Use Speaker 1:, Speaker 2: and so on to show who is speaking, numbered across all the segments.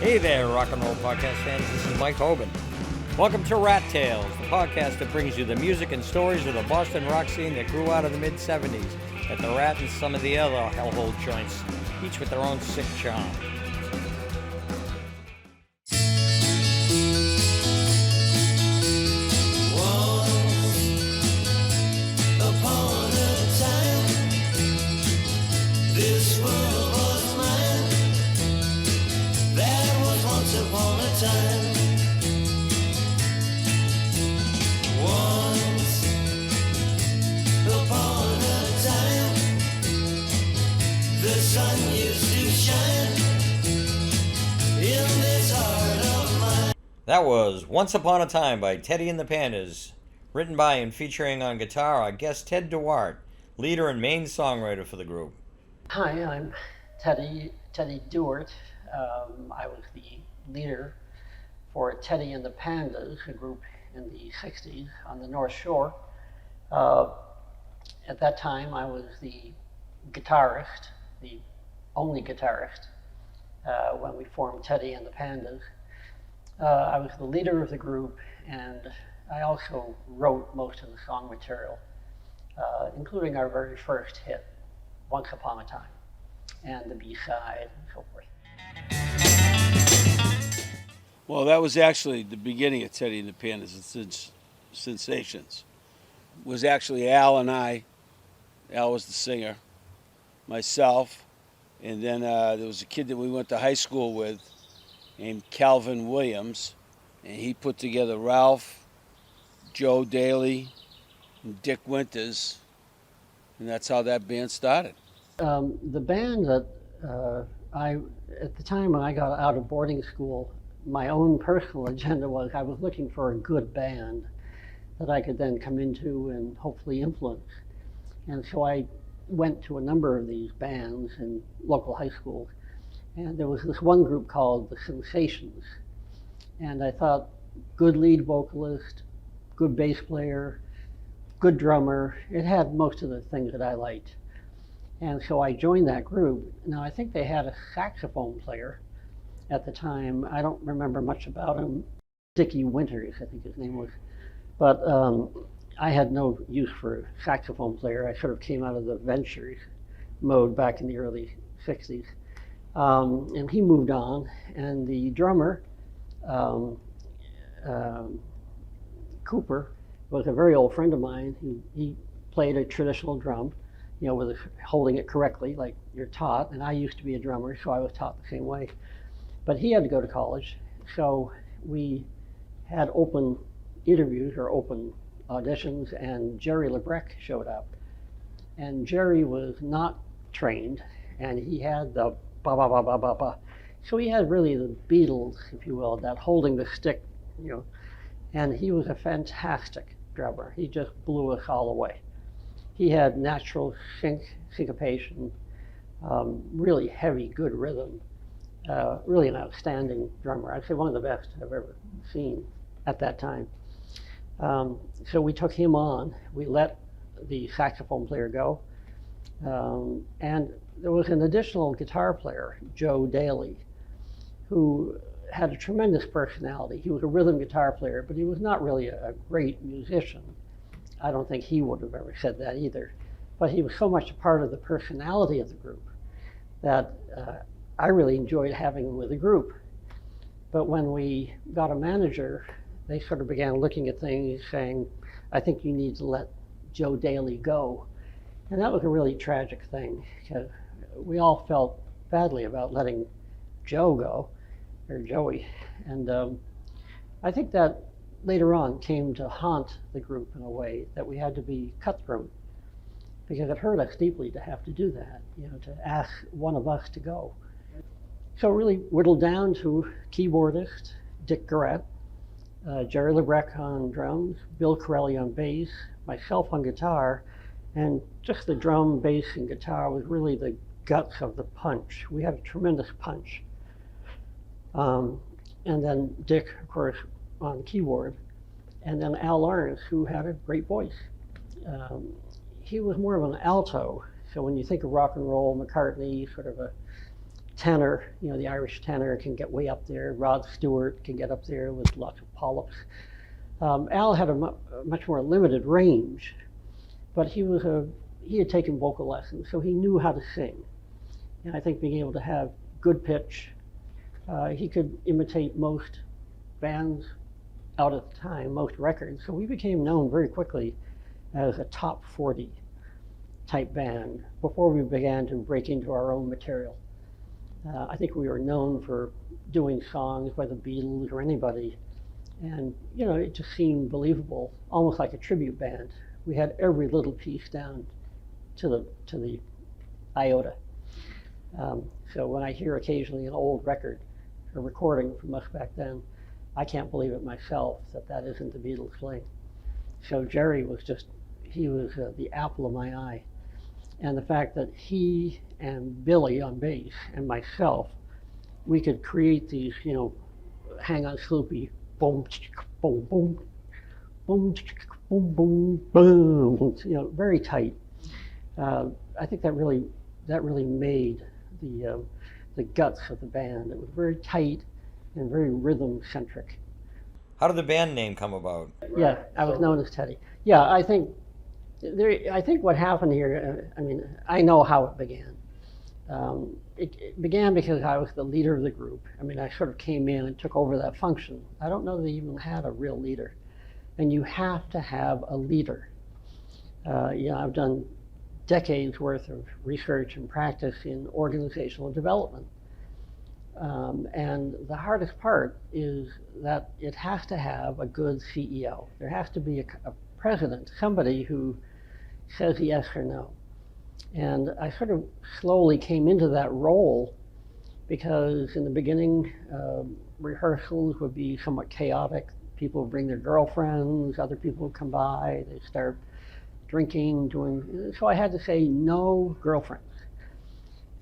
Speaker 1: Hey there, rock and roll podcast fans. This is Mike Hoban. Welcome to Rat Tales, the podcast that brings you the music and stories of the Boston rock scene that grew out of the mid-'70s at the Rat and some of the other hellhole joints, each with their own sick charm. That was Once Upon a Time by Teddy and the Pandas, written by and featuring on guitar our guest Ted Dewart, leader and main songwriter for the group.
Speaker 2: Hi, I'm Teddy Dewart. I was the leader for Teddy and the Pandas, a group in the 60s on the North Shore. At that time, I was the guitarist, the only guitarist, when we formed Teddy and the Pandas. I was the leader of the group, and I also wrote most of the song material, including our very first hit, Once Upon a Time, and the B-side and so forth.
Speaker 3: Well, that was actually the beginning of Teddy and the Pandas and Sensations. It was actually Al and I. Al was the singer, myself, and then there was a kid that we went to high school with named Calvin Williams, and he put together Ralph, Joe Daly, and Dick Winters, and that's how that band started.
Speaker 2: The band that at the time when I got out of boarding school, my own personal agenda was I was looking for a good band that I could then come into and hopefully influence. And so I went to a number of these bands in local high schools. And there was this one group called the Sensations. And I thought, good lead vocalist, good bass player, good drummer. It had most of the things that I liked. And so I joined that group. Now I think they had a saxophone player at the time. I don't remember much about him. Dickie Winters, I think his name was. But I had no use for a saxophone player. I sort of came out of the Ventures mode back in the early 60s. And he moved on, and the drummer, Cooper, was a very old friend of mine. He played a traditional drum, you know, with holding it correctly, like you're taught. And I used to be a drummer, so I was taught the same way. But he had to go to college, so we had open interviews or open auditions, and Jerry LeBrecq showed up. And Jerry was not trained, and he had the ba ba ba ba ba ba. So he had really the Beatles, if you will, that holding the stick, you know. And he was a fantastic drummer. He just blew us all away. He had natural syncopation, really heavy, good rhythm. Really an outstanding drummer. I'd say one of the best I've ever seen at that time. So we took him on. We let the saxophone player go. And there was an additional guitar player, Joe Daly, who had a tremendous personality. He was a rhythm guitar player, but he was not really a great musician. I don't think he would have ever said that either. But he was so much a part of the personality of the group that I really enjoyed having him with the group. But when we got a manager, they sort of began looking at things saying, I think you need to let Joe Daly go. And that was a really tragic thing, because we all felt badly about letting Joe go, or Joey. And I think that later on came to haunt the group in a way, that we had to be cutthroat, because it hurt us deeply to have to do that, you know, to ask one of us to go. So really whittled down to keyboardist, Dick Garrett, Jerry LeBrecq on drums, Billy Corelle on bass, myself on guitar, and just the drum, bass, and guitar was really the guts of the punch. We had a tremendous punch. And then Dick, of course, on keyboard, and then Al Lawrence, who had a great voice. He was more of an alto, so when you think of rock and roll, McCartney, sort of a tenor, the Irish tenor can get way up there. Rod Stewart can get up there with lots of polyps. Al had a much more limited range, but he had taken vocal lessons, so he knew how to sing. And I think being able to have good pitch, he could imitate most bands out at the time, most records. So we became known very quickly as a top 40 type band before we began to break into our own material. I think we were known for doing songs by the Beatles or anybody, and it just seemed believable, almost like a tribute band. We had every little piece down to the iota. So when I hear occasionally an old record, a recording from us back then, I can't believe it myself that isn't the Beatles playing. So Jerry was the apple of my eye. And the fact that he and Billy on bass and myself, we could create these, hang on Sloopy, boom, boom, boom, boom, boom, boom, boom, very tight. I think that really made the guts of the band. It was very tight and very rhythm centric.
Speaker 1: How did the band name come about?
Speaker 2: Yeah, I was known as Teddy. Yeah, I think what happened here, I know how it began. It began because I was the leader of the group. I sort of came in and took over that function. I don't know that they even had a real leader. And you have to have a leader. I've done decades worth of research and practice in organizational development. And the hardest part is that it has to have a good CEO. There has to be a president, somebody who says yes or no. And I sort of slowly came into that role because in the beginning, rehearsals would be somewhat chaotic. People would bring their girlfriends, other people would come by, they'd start drinking, so I had to say no girlfriends.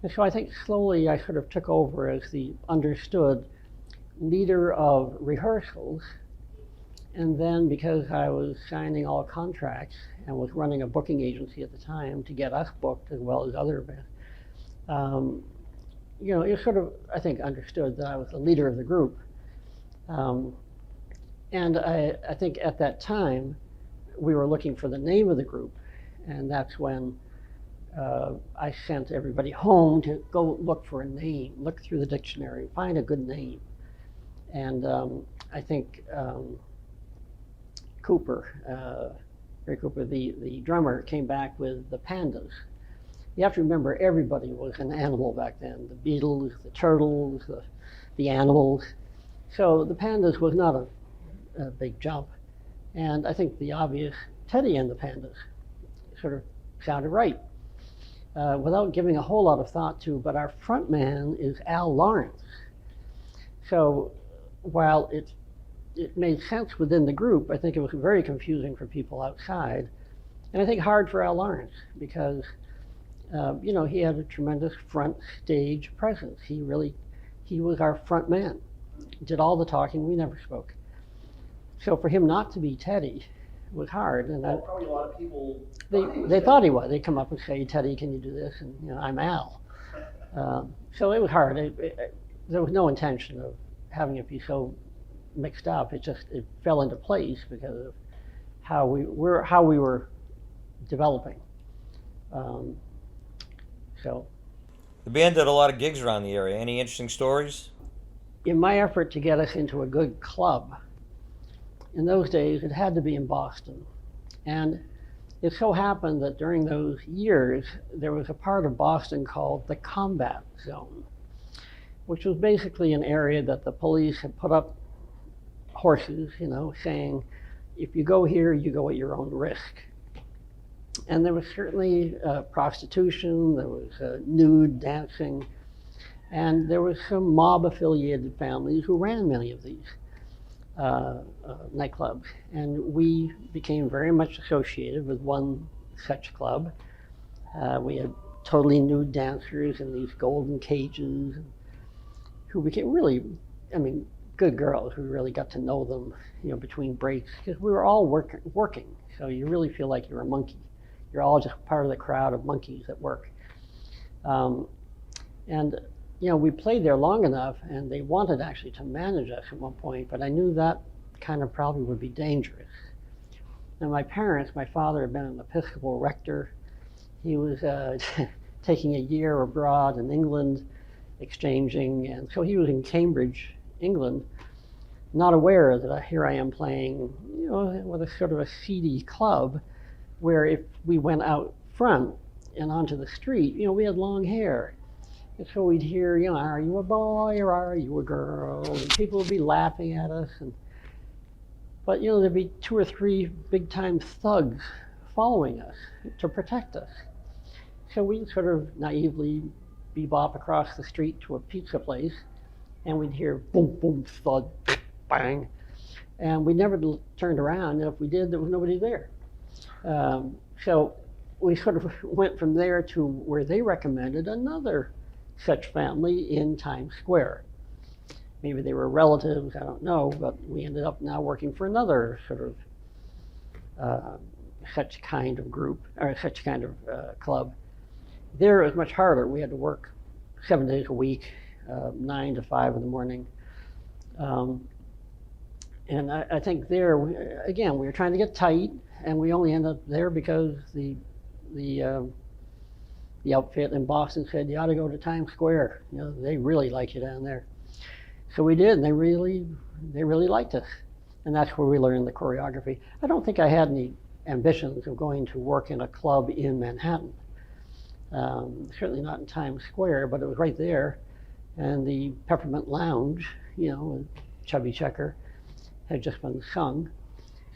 Speaker 2: And so I think slowly I sort of took over as the understood leader of rehearsals. And then because I was signing all contracts and was running a booking agency at the time to get us booked as well as other bands, it sort of, I think, understood that I was the leader of the group. And I think at that time, we were looking for the name of the group. And that's when I sent everybody home to go look for a name, look through the dictionary, find a good name. And I think Ray Cooper, the drummer, came back with the Pandas. You have to remember, everybody was an animal back then. The Beatles, the Turtles, the Animals. So the Pandas was not a big jump. And I think the obvious Teddy and the Pandas sort of sounded right. Without giving a whole lot of thought to, but our front man is Al Lawrence. So while it made sense within the group, I think it was very confusing for people outside. And I think hard for Al Lawrence because, he had a tremendous front stage presence. He was our front man. Did all the talking, we never spoke. So for him not to be Teddy was hard. And
Speaker 4: probably a lot of people
Speaker 2: they thought he was. They'd come up and say, Teddy, can you do this? And I'm Al. So it was hard. There was no intention of having it be so mixed up. It fell into place because of how we were developing. So
Speaker 1: The band did a lot of gigs around the area. Any interesting stories?
Speaker 2: in my effort to get us into a good club, in those days it had to be in Boston. And it so happened that during those years, there was a part of Boston called the Combat Zone, which was basically an area that the police had put up horses, saying, if you go here, you go at your own risk. And there was certainly prostitution, there was nude dancing, and there was some mob-affiliated families who ran many of these nightclubs. And we became very much associated with one such club. We had totally nude dancers in these golden cages who became really, good girls. We really got to know them, between breaks, because we were all working. So you really feel like you're a monkey. You're all just part of the crowd of monkeys at work. And, we played there long enough, and they wanted actually to manage us at one point, but I knew that kind of probably would be dangerous. And my parents, my father had been an Episcopal rector. He was taking a year abroad in England, exchanging, and so he was in Cambridge, England, not aware that here I am playing, with a sort of a seedy club, where if we went out front and onto the street, we had long hair. And so we'd hear, are you a boy or are you a girl? And people would be laughing at us. But there'd be 2 or 3 big-time thugs following us to protect us. So we'd sort of naively bebop across the street to a pizza place, and we'd hear boom, boom, thud, bang. And we never turned around, and if we did, there was nobody there. So we sort of went from there to where they recommended another such family in Times Square. Maybe they were relatives, I don't know, but we ended up now working for another sort of such kind of group, or such kind of club. There it was much harder. We had to work 7 days a week, 9 to 5 in the morning. And I think there, again, we were trying to get tight, and we only ended up there because the outfit in Boston said, you ought to go to Times Square. They really like you down there. So we did, and they really liked us. And that's where we learned the choreography. I don't think I had any ambitions of going to work in a club in Manhattan. Certainly not in Times Square, but it was right there. And the Peppermint Lounge, with Chubby Checker, had just been sung.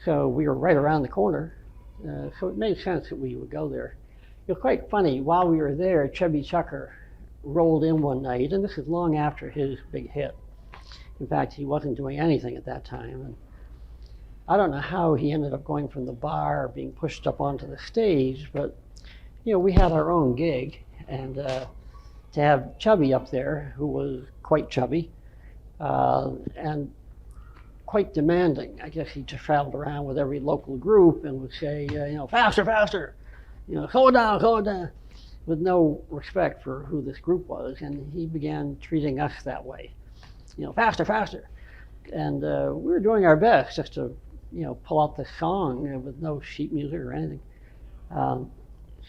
Speaker 2: So we were right around the corner. So it made sense that we would go there. It was quite funny. While we were there, Chubby Checker rolled in one night, and this is long after his big hit. In fact, he wasn't doing anything at that time. And I don't know how he ended up going from the bar, being pushed up onto the stage, but we had our own gig, and to have Chubby up there, who was quite chubby, and quite demanding. I guess he just traveled around with every local group and would say, faster, faster, slow it down, with no respect for who this group was. And he began treating us that way, faster, faster. And we were doing our best just to, pull out the song with no sheet music or anything.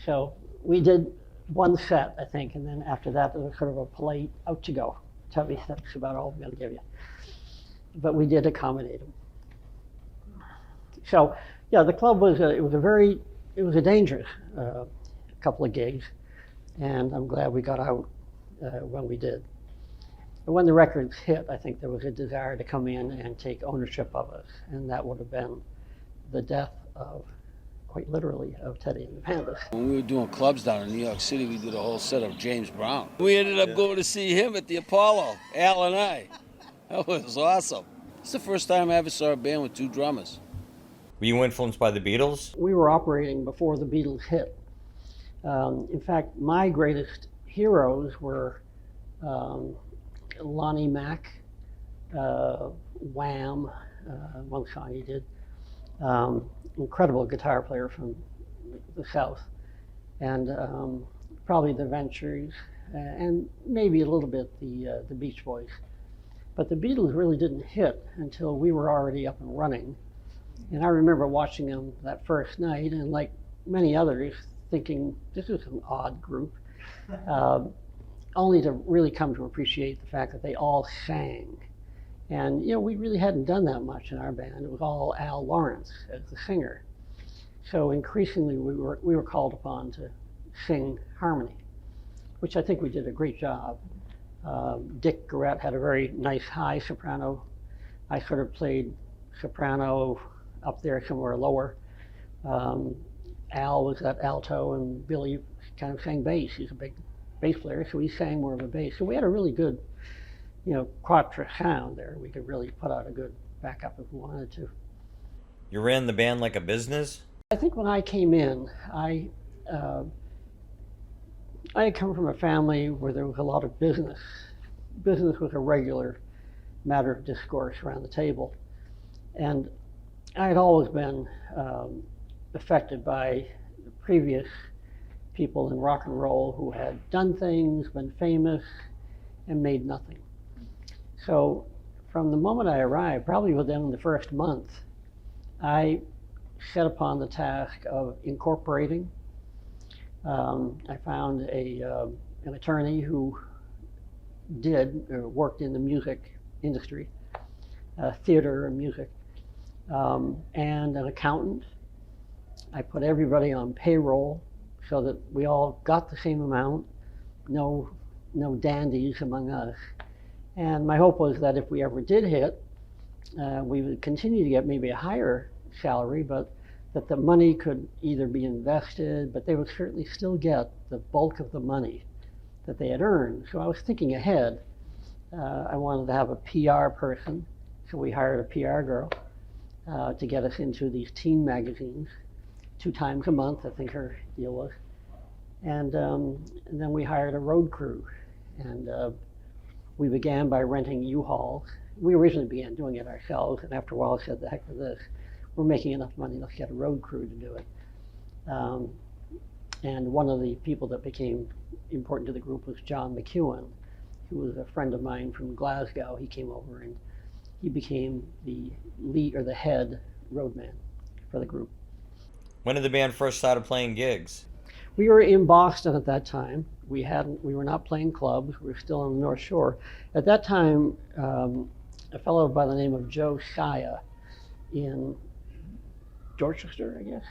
Speaker 2: So we did one set, I think, and then after that, there was sort of a polite, out you go. Chubby, that's about all we're going to give you. But we did accommodate him. So, yeah, the club was it was a dangerous couple of gigs, and I'm glad we got out when we did. But when the records hit, I think there was a desire to come in and take ownership of us, and that would have been the death of, quite literally, of Teddy and the Pandas.
Speaker 3: When we were doing clubs down in New York City, we did a whole set of James Brown. We ended up going to see him at the Apollo, Al and I. That was awesome. It's the first time I ever saw a band with 2 drummers.
Speaker 1: Were you influenced by the Beatles?
Speaker 2: We were operating before the Beatles hit. In fact, my greatest heroes were Lonnie Mack, Wham, one song he did, incredible guitar player from the South, and probably the Ventures, and maybe a little bit the Beach Boys. But the Beatles really didn't hit until we were already up and running. And I remember watching them that first night, and like many others, thinking, this is an odd group, only to really come to appreciate the fact that they all sang. And we really hadn't done that much in our band. It was all Al Lawrence as the singer. So increasingly we were called upon to sing harmony, which I think we did a great job. Dick Garrett had a very nice high soprano. I sort of played soprano up there somewhere lower. Al was at alto, and Billy kind of sang bass. He's a big bass player, so he sang more of a bass. So we had a really good, quatre sound there. We could really put out a good backup if we wanted to.
Speaker 1: You ran the band like a business?
Speaker 2: I think when I came in, I had come from a family where there was a lot of business. Business was a regular matter of discourse around the table. And I had always been affected by the previous people in rock and roll who had done things, been famous, and made nothing. So from the moment I arrived, probably within the first month, I set upon the task of incorporating. I found an attorney who worked in the music industry, theater and music, and an accountant. I put everybody on payroll so that we all got the same amount, no dandies among us. And my hope was that if we ever did hit, we would continue to get maybe a higher salary, but that the money could either be invested, but they would certainly still get the bulk of the money that they had earned. So I was thinking ahead. I wanted to have a PR person, so we hired a PR girl to get us into these teen magazines 2 times a month, I think her deal was. And then we hired a road crew, and we began by renting U-Hauls. We originally began doing it ourselves, and after a while I said, the heck with this. We're making enough money, let's get a road crew to do it. And one of the people that became important to the group was John McEwen, who was a friend of mine from Glasgow. He came over and he became the lead or the head roadman for the group.
Speaker 1: When did the band first started playing gigs?
Speaker 2: We were in Boston at that time. We were not playing clubs. We were still on the North Shore. At that time, a fellow by the name of Joe Constantine in Dorchester, I guess,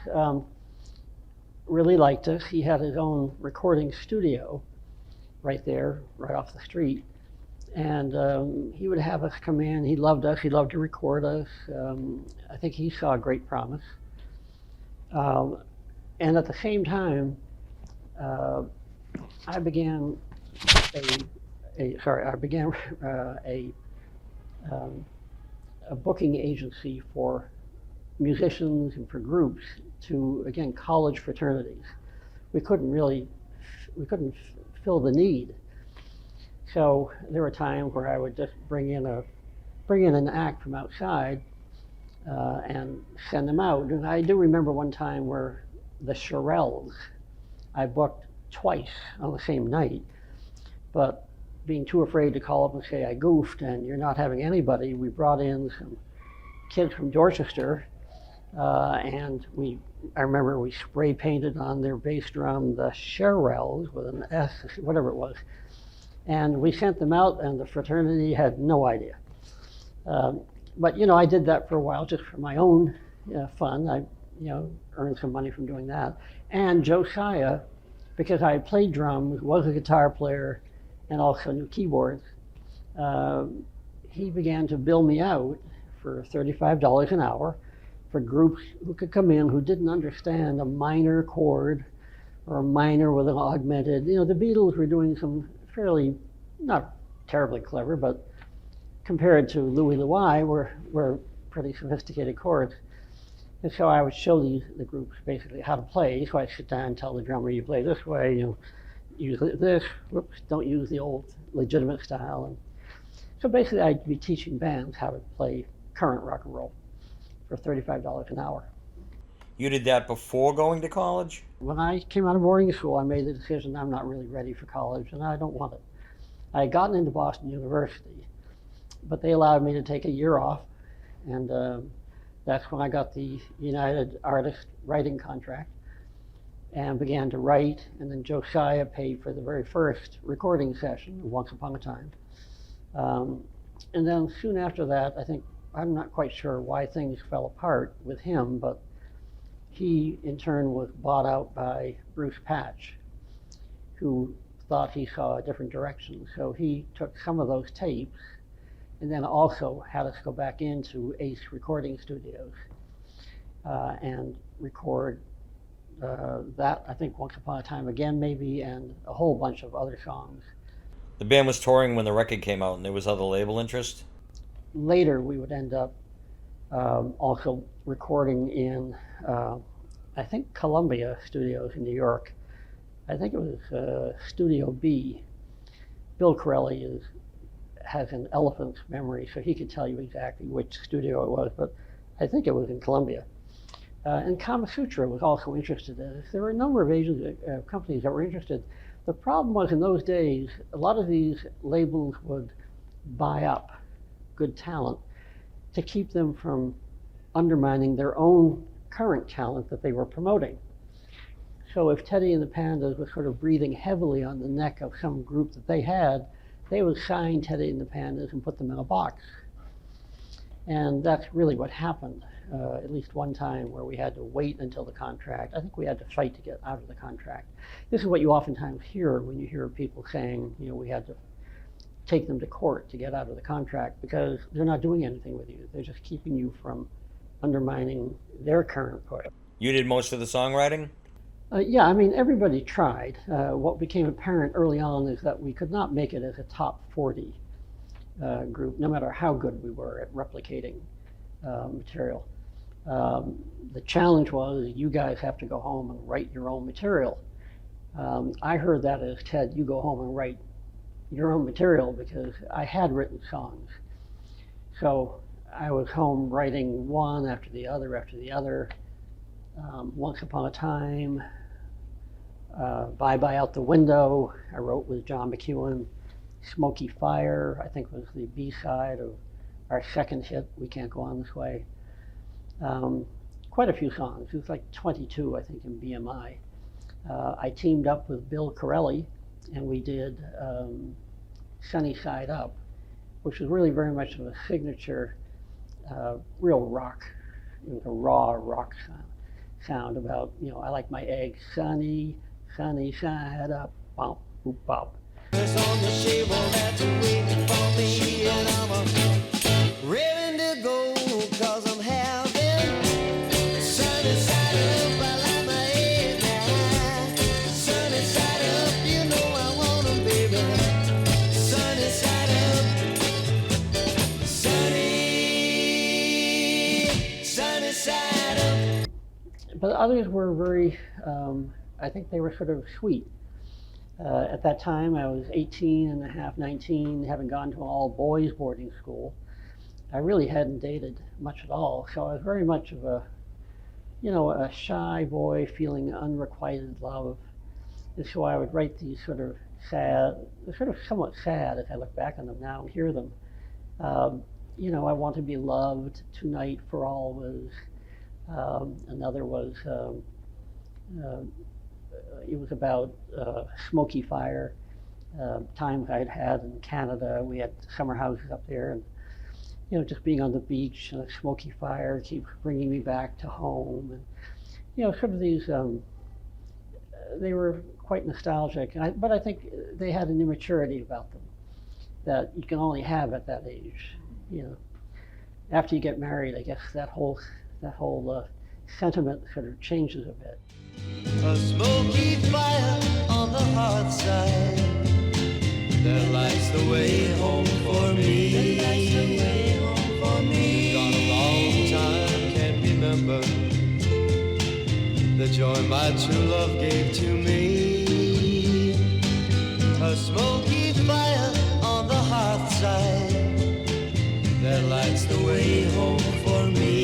Speaker 2: really liked us. He had his own recording studio right there, right off the street. And he would have us come in. He loved us. He loved to record us. I think he saw great promise. And at the same time, I began a booking agency for musicians and for groups to, again, college fraternities. We couldn't fill the need. So there were times where I would just bring in an act from outside and send them out. And I do remember one time where the Corelles I booked twice on the same night, but being too afraid to call up and say I goofed and you're not having anybody, we brought in some kids from Dorchester, and I remember we spray painted on their bass drum the Corelles with an S, whatever it was, and we sent them out, and the fraternity had no idea. But I did that for a while just for my own fun. I earned some money from doing that. And Josiah, because I had played drums, was a guitar player, and also knew keyboards, he began to bill me out for $35 an hour for groups who could come in who didn't understand a minor chord or a minor with an augmented. The Beatles were doing some fairly, not terribly clever, but compared to Louis Louis, were pretty sophisticated chords. And so I would show the groups basically how to play. So I'd sit down and tell the drummer, you play this way, use this, whoops, don't use the old legitimate style. And so basically I'd be teaching bands how to play current rock and roll for $35 an hour.
Speaker 1: You did that before going to college?
Speaker 2: When I came out of boarding school, I made the decision I'm not really ready for college and I don't want it. I had gotten into Boston University, but they allowed me to take a year off, and that's when I got the United Artists writing contract and began to write, and then Josiah paid for the very first recording session, Once Upon a Time. And then soon after that, I'm not quite sure why things fell apart with him, but he in turn was bought out by Bruce Patch, who thought he saw a different direction. So he took some of those tapes and then also had us go back into Ace Recording Studios and record that, I think, Once Upon a Time Again maybe, and a whole bunch of other songs.
Speaker 1: The band was touring when the record came out and there was other label interest?
Speaker 2: Later we would end up also recording in, I think, Columbia Studios in New York. I think it was Studio B. Bill Corelle has an elephant's memory, so he could tell you exactly which studio it was, but I think it was in Columbia. And Kama Sutra was also interested in this. There were a number of companies that were interested. The problem was in those days, a lot of these labels would buy up good talent to keep them from undermining their own current talent that they were promoting. So if Teddy and the Pandas were sort of breathing heavily on the neck of some group that they had, they would sign Teddy and the Pandas and put them in a box. And that's really what happened, at least one time where we had to wait until the contract. I think we had to fight to get out of the contract. This is what you oftentimes hear when you hear people saying, you know, we had to take them to court to get out of the contract, because they're not doing anything with you. They're just keeping you from undermining their current push.
Speaker 1: You did most of the songwriting?
Speaker 2: Yeah, I mean, everybody tried. What became apparent early on is that we could not make it as a top 40 group, no matter how good we were at replicating material. The challenge was, you guys have to go home and write your own material. I heard that as, Ted, you go home and write your own material, because I had written songs. So I was home writing one after the other after the other. Once Upon a Time, Bye Bye Out the Window, I wrote with John McEwen. Smoky Fire, I think, was the B-side of our second hit, We Can't Go On This Way. Quite a few songs. It was like 22, I think, in BMI. I teamed up with Bill Corelle, and we did Sunny Side Up, which was really very much of a signature, real rock, a raw rock sound about, you know, I like my eggs sunny, sunny side up, bop, boop, bop.
Speaker 4: It's on the table that's waiting for me, and I'm ready to go, 'cause I'm having sunny side up. I like my eggs now. Sunny side up, you know I want 'em, baby. Sunny side up. Sunny side up.
Speaker 2: But others were very, I think they were sort of sweet. At that time, I was 18 and a half, 19, having gone to an all-boys boarding school. I really hadn't dated much at all, so I was very much of a, you know, a shy boy feeling unrequited love. And so I would write these sort of sad, sort of somewhat sad as I look back on them now and hear them. You know, I want to be loved tonight for always. Another was, it was about Smoky Fire, times I'd had in Canada. We had summer houses up there, and, you know, just being on the beach and a smoky fire keeps bringing me back to home. And, you know, sort of these, they were quite nostalgic, but I think they had an immaturity about them that you can only have at that age. You know, after you get married, I guess that whole sentiment sort of changes a bit.
Speaker 4: A smoky fire on the hard side that lights the way home for me. Gone a long time, can't remember the joy my true love gave to me. A smoky fire on the hearth side that lights the way home for me.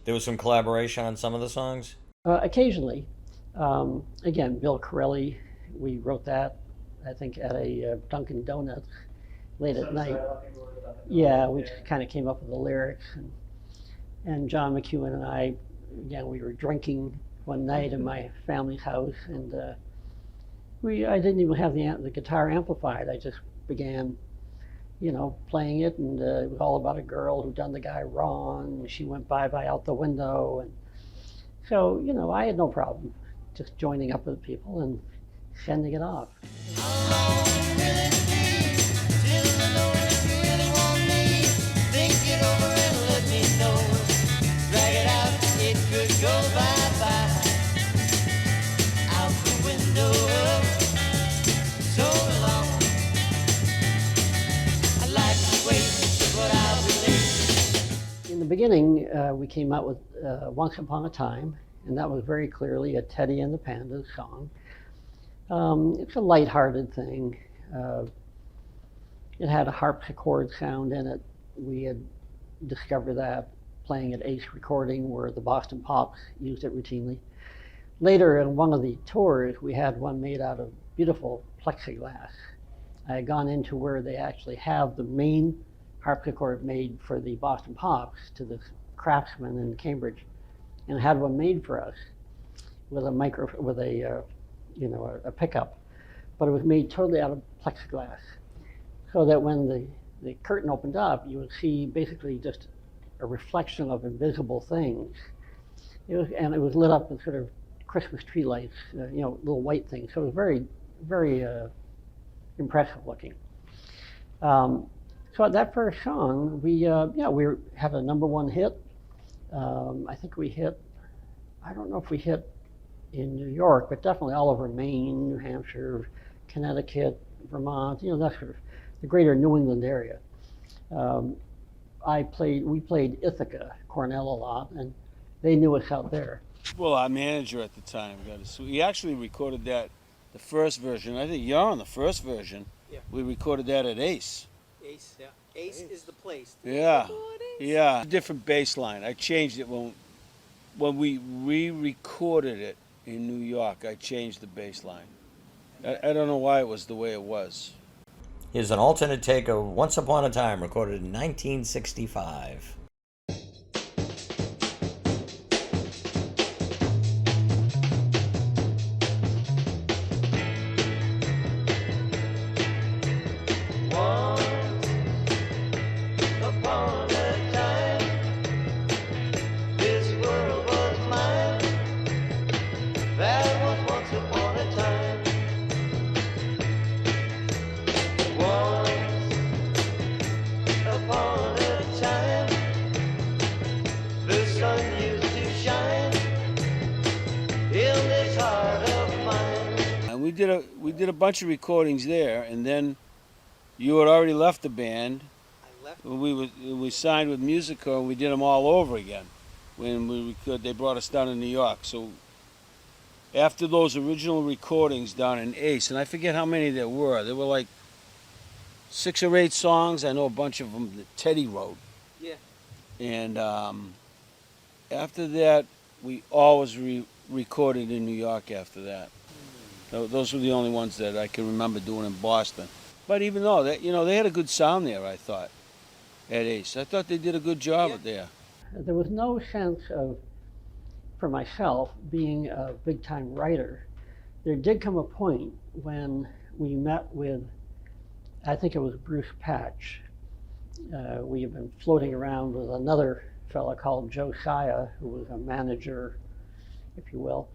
Speaker 1: There was some collaboration on some of the songs?
Speaker 2: Occasionally. Again, Bill Corelle, we wrote that, I think, at a Dunkin' Donuts late at night. Yeah, we just kind of came up with the lyrics. And John McEwen and I, again, we were drinking one night in my family's house, and I didn't even have the guitar amplified. I just began, you know, playing it, and it was all about a girl who done the guy wrong, and she went bye out the window. And so, you know, I had no problem just joining up with people and sending it off. In the beginning, we came out with Once Upon a Time, and that was very clearly a Teddy and the Pandas song. It's a lighthearted thing. It had a harpsichord sound in it. We had discovered that playing at Ace Recording, where the Boston Pops used it routinely. Later in one of the tours, we had one made out of beautiful plexiglass. I had gone into where they actually have the main harpsichord made for the Boston Pops to the craftsman in Cambridge, and had one made for us with a pickup, but it was made totally out of plexiglass, so that when the curtain opened up, you would see basically just a reflection of invisible things. It was lit up with sort of Christmas tree lights, little white things. So it was very, very impressive looking. So at that first song, we had a #1 hit. I think we hit, I don't know if we hit in New York, but definitely all over Maine, New Hampshire, Connecticut, Vermont, that sort of the greater New England area. We played Ithaca, Cornell a lot, and they knew us out there.
Speaker 3: Well, our manager at the time he actually recorded that, the first version. I think you're on the first version.
Speaker 5: Yeah.
Speaker 3: We recorded that at Ace.
Speaker 5: Ace, yeah. Ace is the place.
Speaker 3: Yeah, yeah. Different bass line. I changed it when we re-recorded it in New York. I changed the bass line. I don't know why it was the way it was.
Speaker 1: Here's an alternate take of Once Upon a Time, recorded in 1965.
Speaker 3: We did a bunch of recordings there, and then you had already left the band.
Speaker 5: I left.
Speaker 3: We signed with Musico, and we did them all over again. When they brought us down to New York. So after those original recordings down in Ace, and I forget how many there were like 6 or 8 songs. I know a bunch of them that Teddy wrote.
Speaker 5: Yeah.
Speaker 3: And after that, we always recorded in New York after that. Those were the only ones that I can remember doing in Boston. But even though they had a good sound there, I thought, at Ace. I thought they did a good job there.
Speaker 2: There was no sense of, for myself, being a big-time writer. There did come a point when we met with, I think it was Bruce Patch. We had been floating around with another fellow called Josiah, who was a manager, if you will.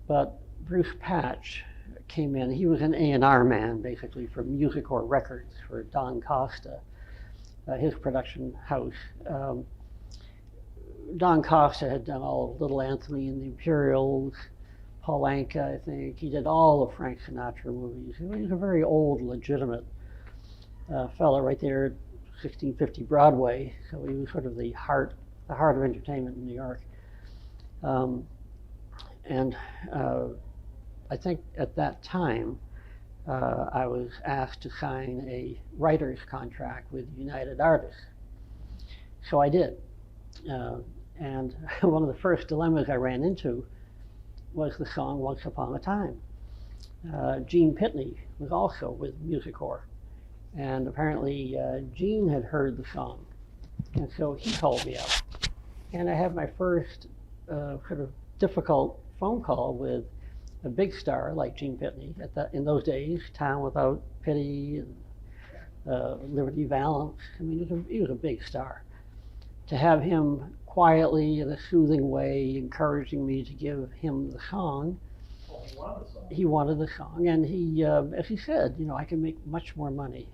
Speaker 2: But Bruce Patch came in. He was an A&R man, basically, for Musicor Records, for Don Costa, his production house. Don Costa had done all of Little Anthony and the Imperials, Paul Anka, I think. He did all of Frank Sinatra movies. He was a very old, legitimate fellow right there at 1650 Broadway. So he was sort of the heart of entertainment in New York. I think at that time, I was asked to sign a writer's contract with United Artists. So I did. And one of the first dilemmas I ran into was the song Once Upon a Time. Gene Pitney was also with Musicor. And apparently Gene had heard the song. And so he called me up. And I had my first sort of difficult phone call with a big star like Gene Pitney. In those days, Town Without Pity, and Liberty Valance. I mean, he was a big star. To have him quietly, in a soothing way, encouraging me to give him the song. He wanted the song, and he, as he said, I can make much more money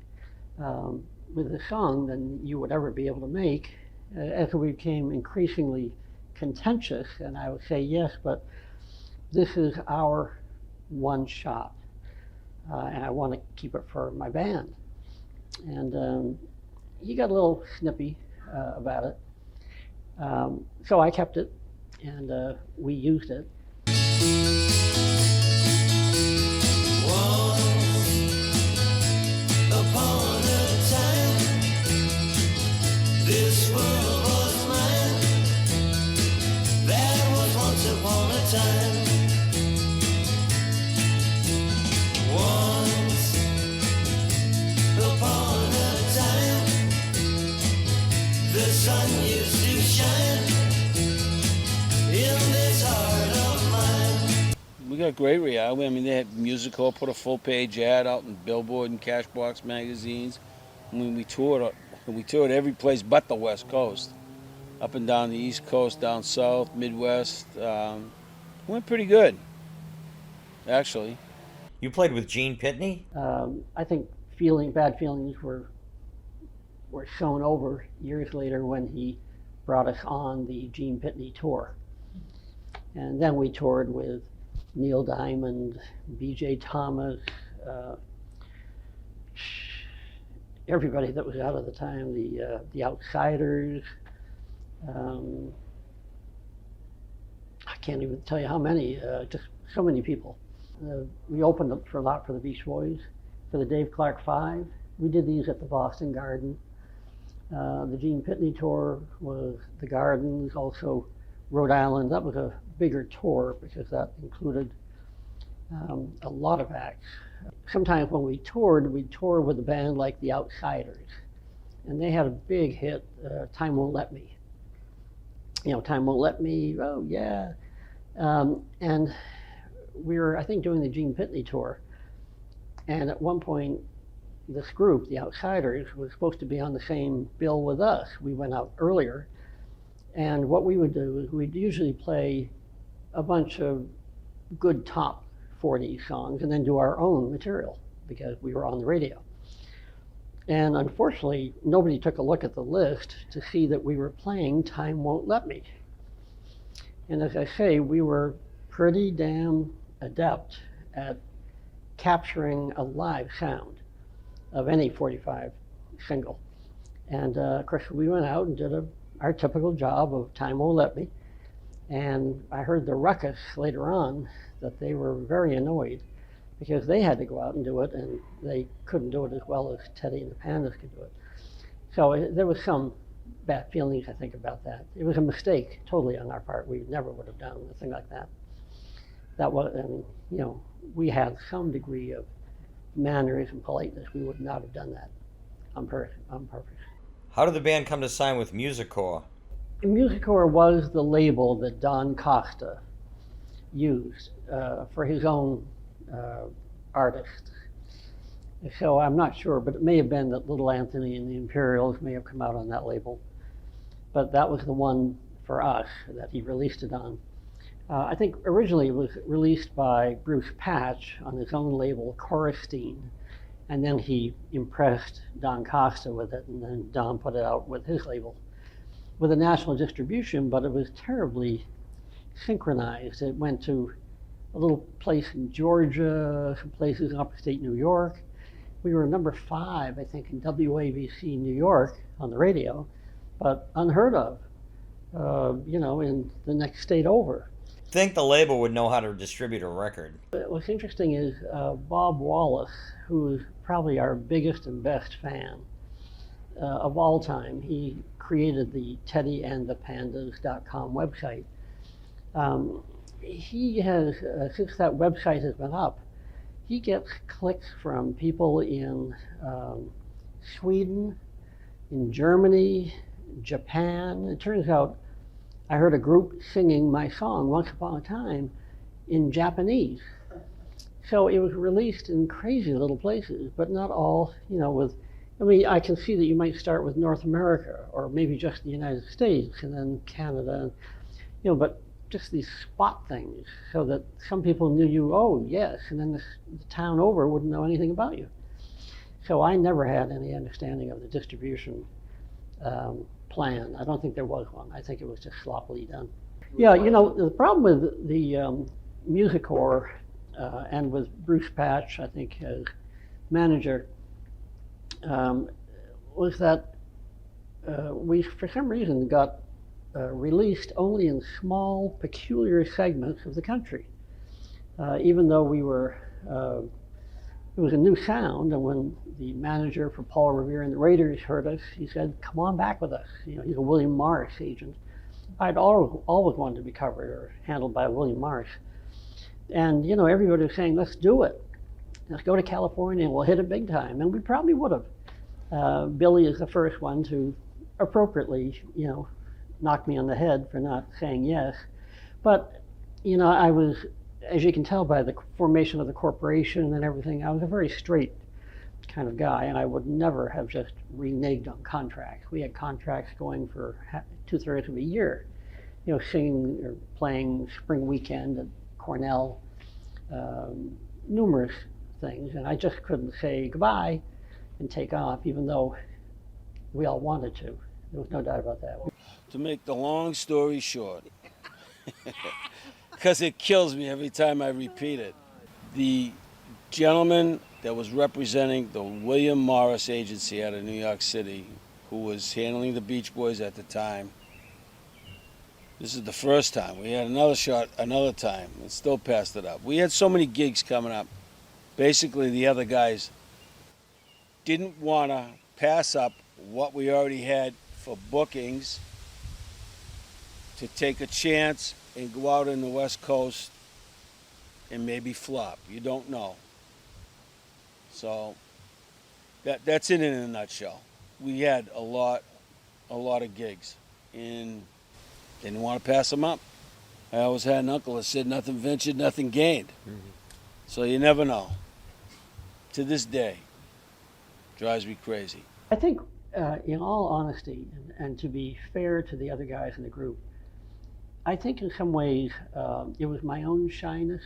Speaker 2: with the song than you would ever be able to make. As we became increasingly contentious, and I would say yes, but this is our one shot, and I want to keep it for my band. And he got a little snippy about it. So I kept it, and we used it.
Speaker 4: Once upon a time, this world was mine. There was once upon a time.
Speaker 3: got great reality. I mean, they had Musical put a full-page ad out in Billboard and Cashbox magazines. I mean, we toured every place but the West Coast, up and down the East Coast, down South, Midwest. Went pretty good, actually.
Speaker 1: You played with Gene Pitney?
Speaker 2: I think bad feelings were shown over years later when he brought us on the Gene Pitney tour. And then we toured with Neil Diamond, B.J. Thomas, everybody that was out at the time, the Outsiders. I can't even tell you how many, just so many people. We opened up for a lot for the Beach Boys, for the Dave Clark Five. We did these at the Boston Garden. The Gene Pitney tour was the Gardens, also Rhode Island. That was a bigger tour because that included a lot of acts. Sometimes when we toured, we'd tour with a band like the Outsiders, and they had a big hit, Time Won't Let Me. You know, Time Won't Let Me, oh yeah. And we were, I think, doing the Gene Pitney tour, and at one point, this group, the Outsiders, was supposed to be on the same bill with us. We went out earlier, and what we would do is we'd usually play a bunch of good top 40 songs and then do our own material because we were on the radio. And unfortunately, nobody took a look at the list to see that we were playing Time Won't Let Me. And as I say, we were pretty damn adept at capturing a live sound of any 45 single. And of course, we went out and did our typical job of Time Won't Let Me. And I heard the ruckus later on that they were very annoyed because they had to go out and do it, and they couldn't do it as well as Teddy and the Pandas could do it. So there was some bad feelings, I think, about that. It was a mistake, totally on our part. We never would have done a thing like that. That was, and you know, we had some degree of manners and politeness. We would not have done that on purpose.
Speaker 1: How did the band come to sign with Musicorps?
Speaker 2: Musicorps was the label that Don Costa used for his own artists. So I'm not sure, but it may have been that Little Anthony and the Imperials may have come out on that label. But that was the one for us that he released it on. I think originally it was released by Bruce Patch on his own label, Choristine, and then he impressed Don Costa with it, and then Don put it out with his label with a national distribution, but it was terribly synchronized. It went to a little place in Georgia, some places in upstate New York. We were number 5, I think, in WABC New York on the radio, but unheard of, you know, in the next state over.
Speaker 1: Think the label would know how to distribute a record.
Speaker 2: What's interesting is Bob Wallace, who is probably our biggest and best fan of all time. He created the teddyandthepandas.com website. He has, since that website has been up, he gets clicks from people in Sweden, in Germany, Japan. It turns out I heard a group singing my song, Once Upon a Time, in Japanese. So it was released in crazy little places, but not all, you know, I mean, I can see that you might start with North America, or maybe just the United States, and then Canada, you know, but just these spot things, so that some people knew you, oh, yes, and then the town over wouldn't know anything about you. So I never had any understanding of the distribution plan. I don't think there was one. I think it was just sloppily done. Yeah, you know, the problem with the Musicorps and with Bruce Patch, I think, as manager, was that we, for some reason, got released only in small, peculiar segments of the country. Even though we were, it was a new sound, and when the manager for Paul Revere and the Raiders heard us, he said, "Come on back with us." You know, he's a William Morris agent. I'd always wanted to be covered or handled by William Morris. And, you know, everybody was saying, let's do it. Let's go to California and we'll hit it big time. And we probably would have. Billy is the first one to appropriately, you know, knock me on the head for not saying yes. But, you know, I was as you can tell by the formation of the corporation and everything, I was a very straight kind of guy, and I would never have just reneged on contracts. We had contracts going for 2/3 of a year, you know, singing or playing spring weekend at Cornell, numerous things, and I just couldn't say goodbye and take off, even though we all wanted to. There was no doubt about that.
Speaker 3: To make the long story short, because it kills me every time I repeat it, the gentleman that was representing the William Morris Agency out of New York City, who was handling the Beach Boys at the time, this is the first time. We had another shot another time and still passed it up. We had so many gigs coming up. Basically, the other guys didn't want to pass up what we already had for bookings to take a chance and go out in the West Coast and maybe flop. You don't know. So that's it in a nutshell. We had a lot of gigs, and didn't want to pass them up. I always had an uncle that said nothing ventured, nothing gained. Mm-hmm. So you never know. To this day, drives me crazy.
Speaker 2: I think, in all honesty, and to be fair to the other guys in the group, I think in some ways it was my own shyness,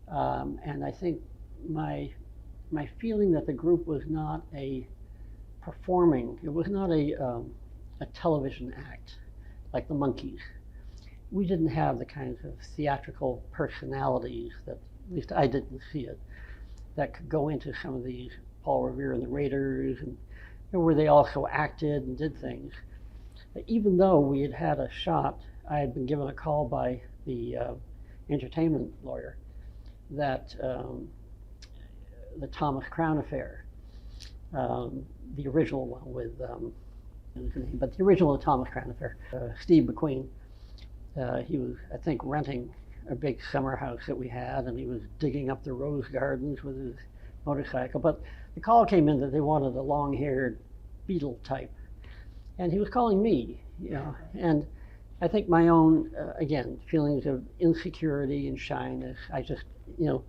Speaker 2: and I think my feeling that the group was not it was not a television act like the Monkees. We didn't have the kinds of theatrical personalities that, at least I didn't see it, that could go into some of these Paul Revere and the Raiders, and where they also acted and did things. Even though we had had a shot, I had been given a call by the entertainment lawyer that the Thomas Crown Affair, the original one with, but the original Thomas Crown Affair, Steve McQueen, he was, I think, renting a big summer house that we had, and he was digging up the rose gardens with his motorcycle. But the call came in that they wanted a long-haired Beatle type, and he was calling me, you know, and I think my own, again, feelings of insecurity and shyness, I just, you know,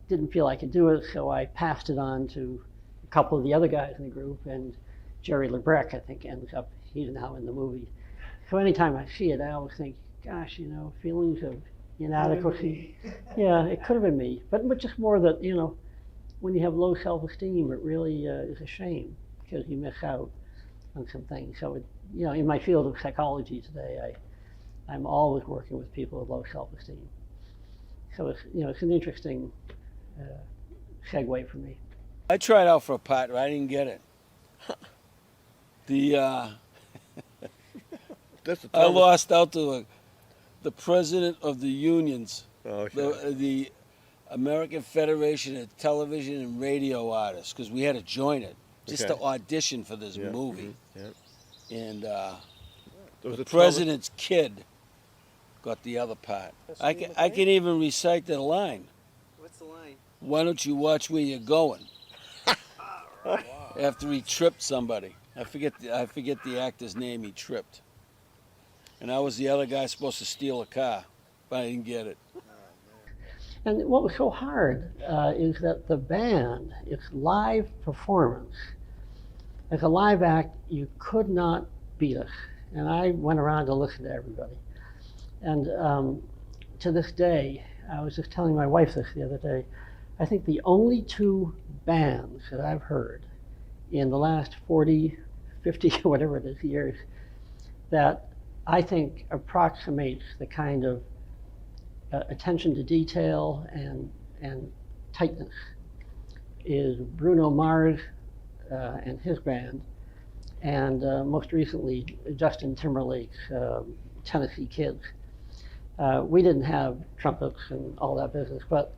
Speaker 2: didn't feel I could do it, so I passed it on to a couple of the other guys in the group, and Jerry LeBrecq, I think, ends up, he's now in the movie. So anytime I see it, I always think, gosh, you know, feelings of inadequacy. Yeah, it could have been me, but just more that, you know, when you have low self-esteem, it really is a shame because you miss out on some things. So, you know, in my field of psychology today, I'm always working with people with low self-esteem. So it's, you know, it's an interesting segue for me.
Speaker 3: I tried out for a part, I didn't get it. I lost out to the president of the unions, the American Federation of Television and Radio Artists, because we had to join it just to audition for this movie. Mm-hmm. And the president's kid got the other part. I can even recite the line.
Speaker 5: What's the line?
Speaker 3: Why don't you watch where you're going? After he tripped somebody. I forget the actor's name he tripped. And I was the other guy supposed to steal a car, but I didn't get it.
Speaker 2: And what was so hard is that the band, its live performance, as a live act, you could not beat us. And I went around to listen to everybody. And to this day, I was just telling my wife this the other day, I think the only two bands that I've heard in the last 40, 50, whatever it is, years, that I think approximates the kind of attention to detail and tightness is Bruno Mars and his band, and most recently Justin Timberlake's Tennessee Kids. We didn't have trumpets and all that business, but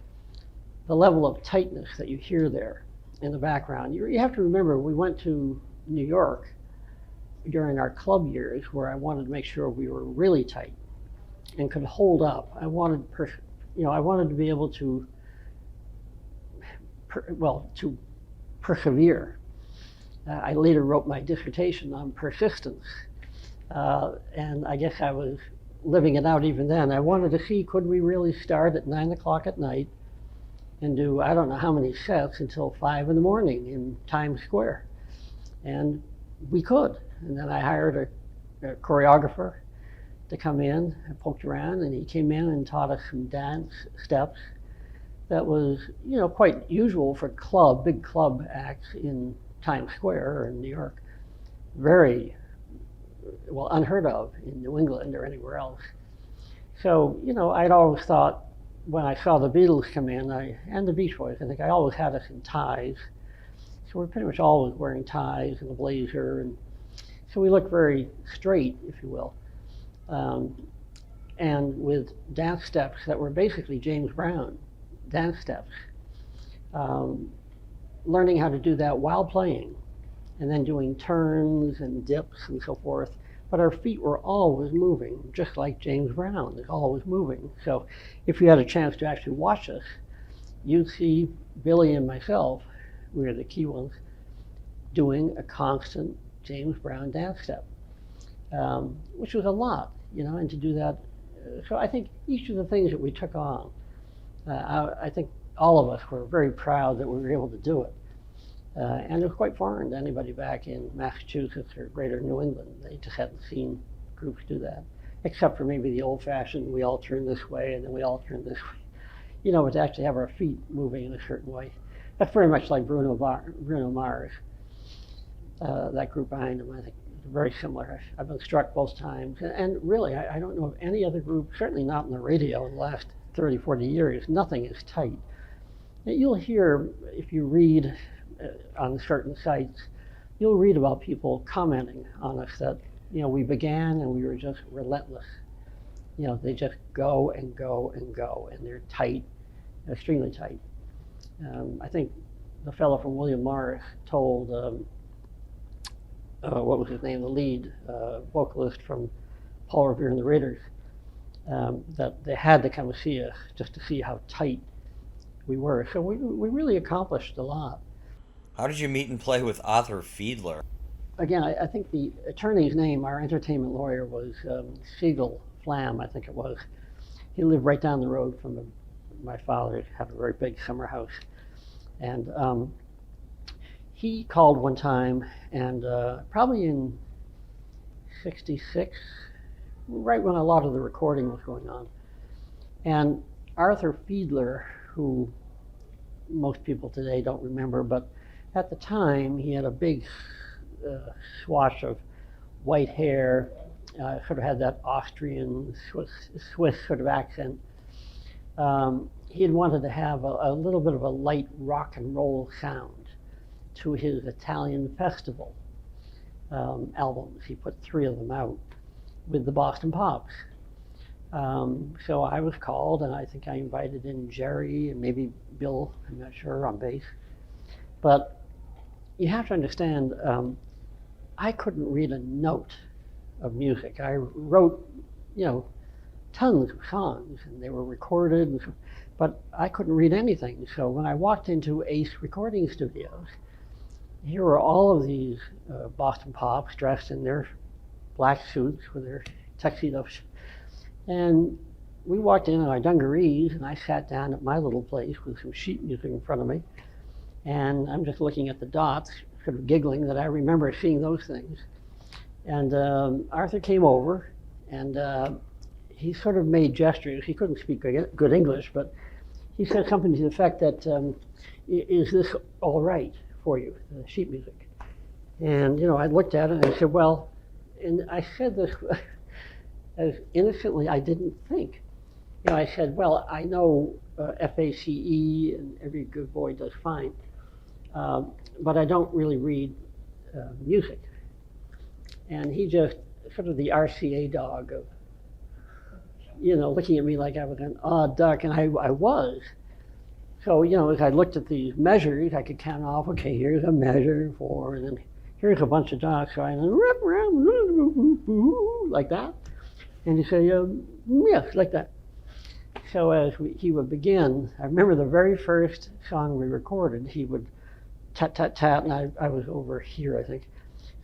Speaker 2: the level of tightness that you hear there in the background, you have to remember we went to New York during our club years where I wanted to make sure we were really tight and could hold up. I wanted to be able to, to persevere. I later wrote my dissertation on persistence, and I guess I was living it out even then. I wanted to see, could we really start at 9 o'clock at night and do, I don't know how many sets until 5 in the morning in Times Square. And we could. And then I hired a choreographer to come in and poked around, and he came in and taught us some dance steps that was, quite usual for big club acts in Times Square or in New York. Very, unheard of in New England or anywhere else. So, I'd always thought when I saw the Beatles come in, and the Beach Boys, I think I always had us in ties. So we're pretty much always wearing ties and a blazer, and so we look very straight, if you will. And with dance steps that were basically James Brown dance steps. Learning how to do that while playing, and then doing turns and dips and so forth. But our feet were always moving, just like James Brown is always moving. So if you had a chance to actually watch us, you'd see Billy and myself, we were the key ones, doing a constant James Brown dance step, which was a lot, and to do that. So I think each of the things that we took on, I think all of us were very proud that we were able to do it. And it was quite foreign to anybody back in Massachusetts or greater New England. They just hadn't seen groups do that, except for maybe the old-fashioned, we all turn this way and then we all turn this way. But to actually have our feet moving in a certain way. That's very much like Bruno Mars. That group behind him, I think, is very similar. I've been struck both times. And really, I don't know of any other group, certainly not in the radio in the last 30, 40 years, nothing is tight. You'll hear, if you read on certain sites, you'll read about people commenting on us that, we began and we were just relentless. They just go and go and go, and they're tight, extremely tight. I think the fellow from William Morris told, what was his name, the lead vocalist from Paul Revere and the Raiders, that they had to come and see us just to see how tight we were. So we really accomplished a lot.
Speaker 1: How did you meet and play with Arthur Fiedler?
Speaker 2: Again, I think the attorney's name, our entertainment lawyer, was Siegel Flam, I think it was. He lived right down the road from my father, had a very big summer house. And he called one time, and probably in '66, right when a lot of the recording was going on. And Arthur Fiedler, who most people today don't remember, but at the time he had a big swash of white hair, sort of had that Austrian, Swiss sort of accent. He had wanted to have a little bit of a light rock and roll sound to his Italian Festival albums. He put 3 of them out with the Boston Pops. So I was called, and I think I invited in Jerry and maybe Bill, I'm not sure, on bass. But you have to understand, I couldn't read a note of music. I wrote, tons of songs, and they were recorded, but I couldn't read anything. So when I walked into Ace Recording Studios, here were all of these Boston Pops dressed in their black suits with their tuxedos. And we walked in our dungarees, and I sat down at my little place with some sheet music in front of me. And I'm just looking at the dots, sort of giggling that I remember seeing those things. And Arthur came over, and he sort of made gestures. He couldn't speak good English, but he said something to the effect that, is this all right for you, the sheet music? And, I looked at it and I said, well, and I said this as innocently I didn't think. I said, well, I know FACE and every good boy does fine, but I don't really read music. And he just, sort of the RCA dog of, looking at me like I was an odd duck, and I was. So, as I looked at these measures, I could count off, okay, here's a measure 4, and then here's a bunch of dots, so I went like that. And he said, yes, like that. So as he would begin, I remember the very first song we recorded, he would tat, tat, tat, and I was over here, I think.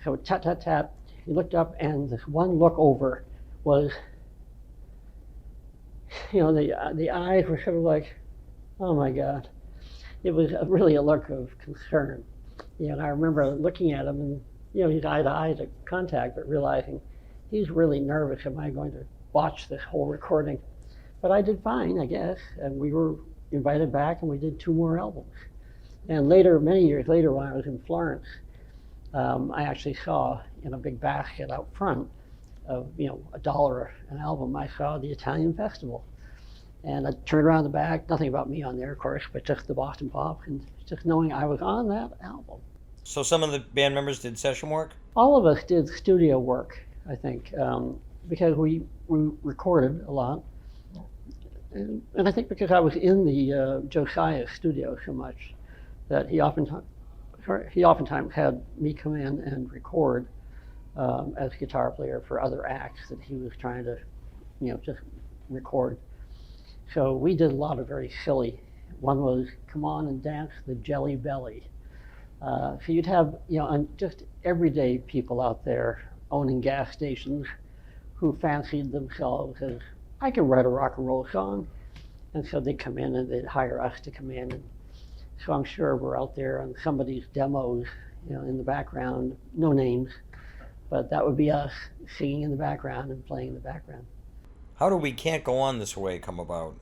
Speaker 2: So tat, tat, tat, he looked up, and this one look over was the eyes were sort of like, oh my God. It was really a look of concern. And I remember looking at him and, he's eye to eye contact, but realizing he's really nervous. Am I going to watch this whole recording? But I did fine, I guess. And we were invited back and we did 2 more albums. And later, many years later, when I was in Florence, I actually saw in a big basket out front of, $1 an album, I saw the Italian Festival. And I turned around the back, nothing about me on there, of course, but just the Boston Pop, and just knowing I was on that album.
Speaker 1: So some of the band members did session work?
Speaker 2: All of us did studio work, I think, because we recorded a lot. And I think because I was in the Josiah studio so much that he oftentimes had me come in and record as guitar player for other acts that he was trying to, just record. So we did a lot of very silly. One was Come On and Dance the Jelly Belly. So you'd have, just everyday people out there owning gas stations who fancied themselves as, I can write a rock and roll song. And so they'd come in and they'd hire us to come in. And so I'm sure we're out there on somebody's demos, in the background, no names, but that would be us singing in the background and playing in the background.
Speaker 1: How do We Can't Go On This Way come about?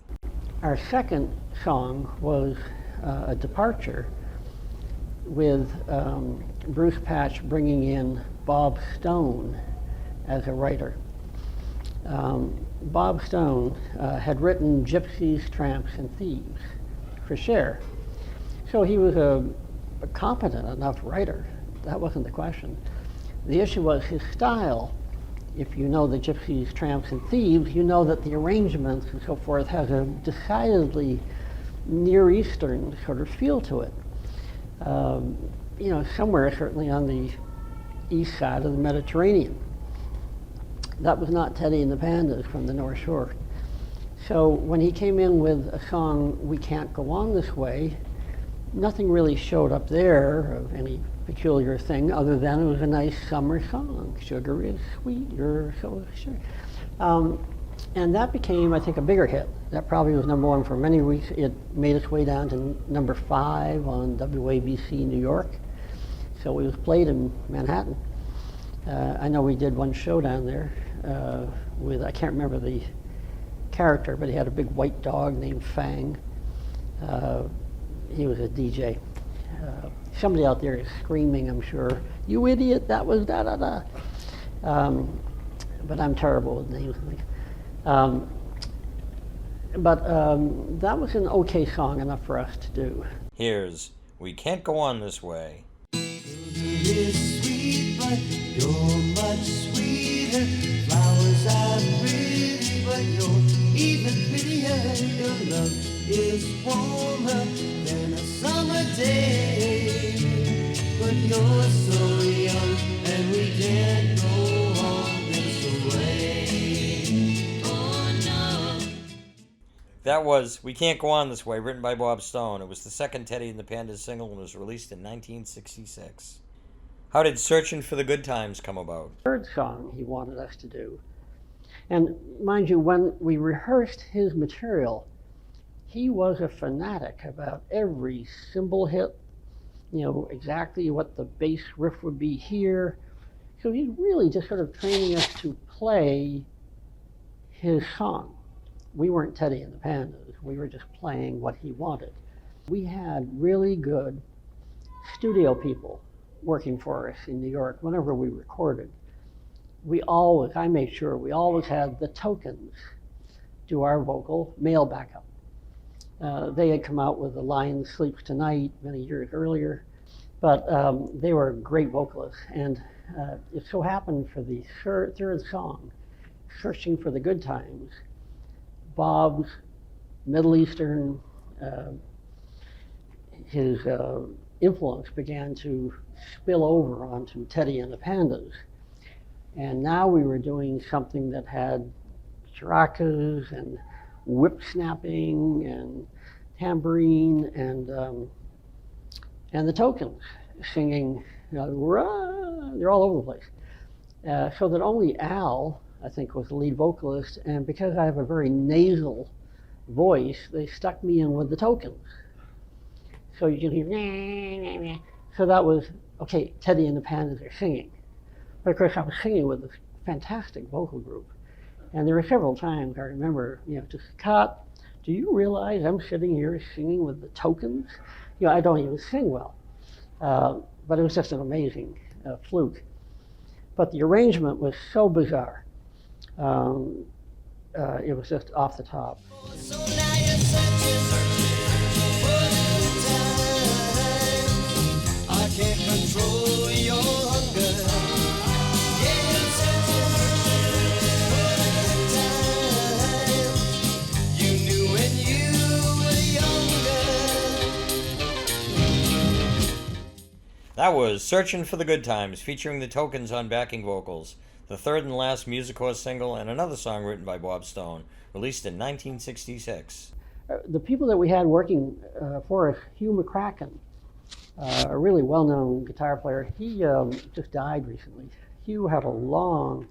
Speaker 2: Our second song was a departure with Bruce Patch bringing in Bob Stone as a writer. Bob Stone had written Gypsies, Tramps, and Thieves for Cher. So he was a competent enough writer. That wasn't the question. The issue was his style. If you know the Gypsies, Tramps, and Thieves, you know that the arrangements and so forth has a decidedly Near Eastern sort of feel to it. Somewhere certainly on the east side of the Mediterranean. That was not Teddy and the Pandas from the North Shore. So when he came in with a song, We Can't Go On This Way, nothing really showed up there of any peculiar thing other than it was a nice summer song. Sugar is sweet, you're so sure. And that became, I think, a bigger hit. That probably was number 1 for many weeks. It made its way down to number 5 on WABC New York. So it was played in Manhattan. I know we did one show down there with, I can't remember the character, but he had a big white dog named Fang. He was a DJ. Somebody out there is screaming, I'm sure, you idiot, that was da-da-da. But I'm terrible with names and things. But that was an okay song, enough for us to do.
Speaker 1: Here's We Can't Go On This Way.
Speaker 4: Is sweet, but you're much sweeter. Flowers are pretty, but you're even prettier. Your love is warmer than a summer day. But you're so young, and we can't go on this way. Oh no.
Speaker 1: That was We Can't Go On This Way, written by Bob Stone. It was the second Teddy and the Pandas single and was released in 1966. How did Searching for the Good Times come about?
Speaker 2: Third song he wanted us to do. And mind you, when we rehearsed his material, he was a fanatic about every cymbal hit, exactly what the bass riff would be here. So he's really just sort of training us to play his song. We weren't Teddy and the Pandas. We were just playing what he wanted. We had really good studio people working for us in New York whenever we recorded. I made sure we always had the Tokens do our vocal, male backup. They had come out with The Lion Sleeps Tonight many years earlier, but they were great vocalists. And it so happened for the third song, Searching for the Good Times, Bob's Middle Eastern, his influence began to spill over onto Teddy and the Pandas. And now we were doing something that had maracas and whip snapping and tambourine and the Tokens singing, rah, they're all over the place. So that only Al I think, was the lead vocalist, and because I have a very nasal voice, they stuck me in with the Tokens. So you can hear, nah, nah, nah. So that was, okay, Teddy and the Pandas are singing. But of course I was singing with this fantastic vocal group. And there were several times I remember, just cut. Do you realize I'm sitting here singing with the Tokens? I don't even sing well. But it was just an amazing fluke. But the arrangement was so bizarre. It was just off the top.
Speaker 4: So now you're searching for that time. I can't control your hunger. Yeah, you're searching for that time. You knew when you were younger.
Speaker 1: That was Searching for the Good Times, featuring the Tokens on backing vocals, the third and last Music Horse single, and another song written by Bob Stone, released in 1966.
Speaker 2: The people that we had working for us, Hugh McCracken, a really well-known guitar player, he just died recently. Hugh had a long,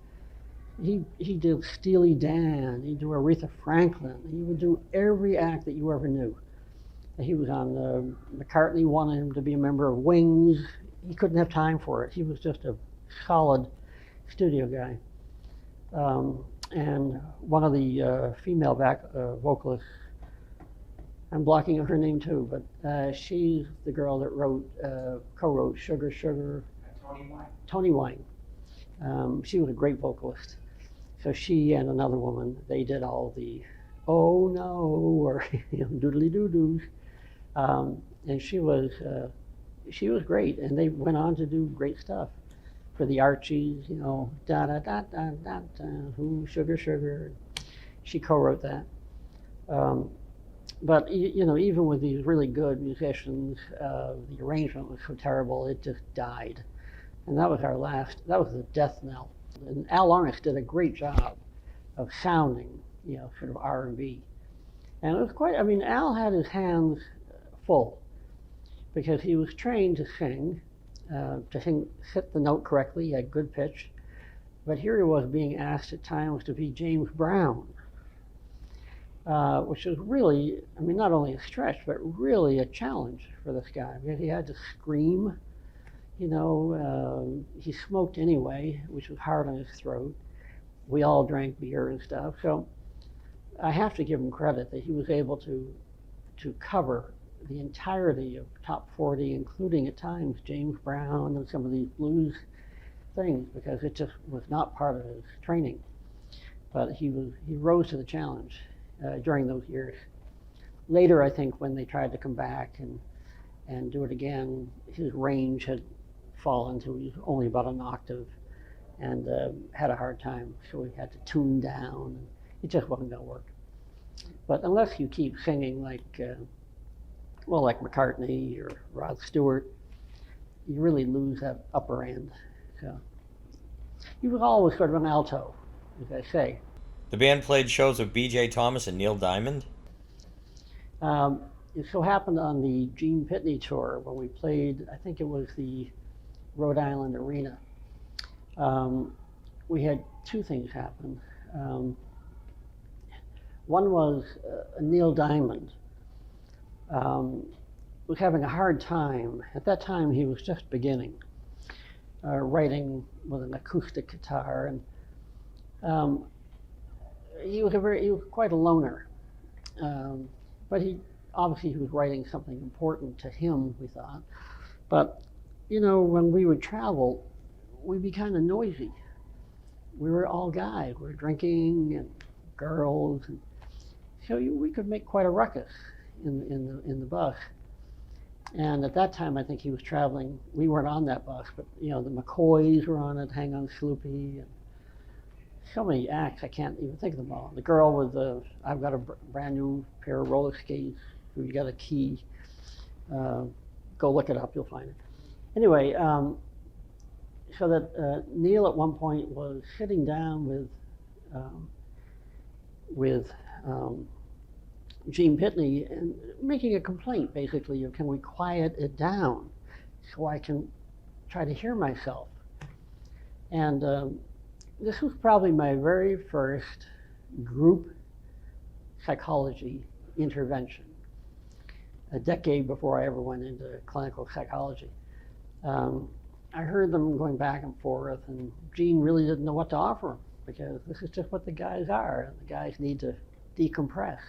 Speaker 2: he did Steely Dan, he'd do Aretha Franklin, he would do every act that you ever knew. He was on, McCartney wanted him to be a member of Wings. He couldn't have time for it. He was just a solid studio guy. And one of the female vocalists, I'm blocking her name too, but she's the girl that co-wrote Sugar Sugar. Tony Wine. She was a great vocalist. So she and another woman, they did all the oh no, or doodly doo-doos. And she was great, and they went on to do great stuff for the Archies, da da da da da da, who sugar sugar. She co-wrote that. But even with these really good musicians, the arrangement was so terrible it just died, and that was that was the death knell. And Al Lawrence did a great job of sounding, sort of R&B, and it was quite. I mean, Al had his hands full because he was trained to sing, hit the note correctly. He had good pitch, but here he was being asked at times to be James Brown, which was really, I mean, not only a stretch, but really a challenge for this guy because he had to scream. He smoked anyway, which was hard on his throat. We all drank beer and stuff, so I have to give him credit that he was able to cover the entirety of top 40, including at times James Brown and some of these blues things, because it just was not part of his training. But he rose to the challenge during those years. Later, I think, when they tried to come back and do it again, his range had fallen to he was only about an octave and had a hard time, so he had to tune down. And it just wasn't going to work. But unless you keep singing like McCartney or Rod Stewart, you really lose that upper end. So he was always sort of an alto, as I say.
Speaker 1: The band played shows with B.J. Thomas and Neil Diamond.
Speaker 2: It so happened on the Gene Pitney tour when we played, I think it was the Rhode Island Arena. We had two things happen. One was Neil Diamond was having a hard time. At that time, he was just beginning, writing with an acoustic guitar, and he was quite a loner. But he was writing something important to him, we thought. But when we would travel, we'd be kind of noisy. We were all guys. We were drinking and girls, and so we could make quite a ruckus in the bus. And at that time, I think he was traveling. We weren't on that bus, but the McCoys were on it, Hang On Sloopy, and so many acts I can't even think of them all. The girl with I've got a brand new pair of roller skates. You got a key. Go look it up, you'll find it. Anyway, so that Neil at one point was sitting down with Gene Pitney and making a complaint, basically, of can we quiet it down so I can try to hear myself. And this was probably my very first group psychology intervention, a decade before I ever went into clinical psychology. I heard them going back and forth, and Gene really didn't know what to offer them because this is just what the guys are, and the guys need to decompress.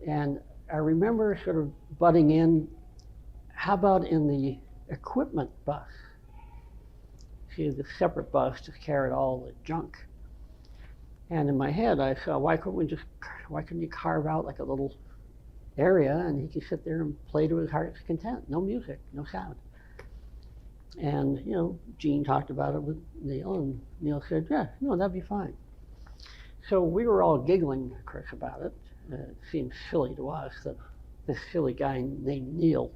Speaker 2: And I remember sort of butting in, how about in the equipment bus? See, the separate bus just carried all the junk. And in my head, I thought, why couldn't you carve out like a little area and he could sit there and play to his heart's content? No music, no sound. And, you know, Gene talked about it with Neil, and Neil said, yeah, no, that'd be fine. So we were all giggling, of course, about it. It seemed silly to us that this silly guy named Neil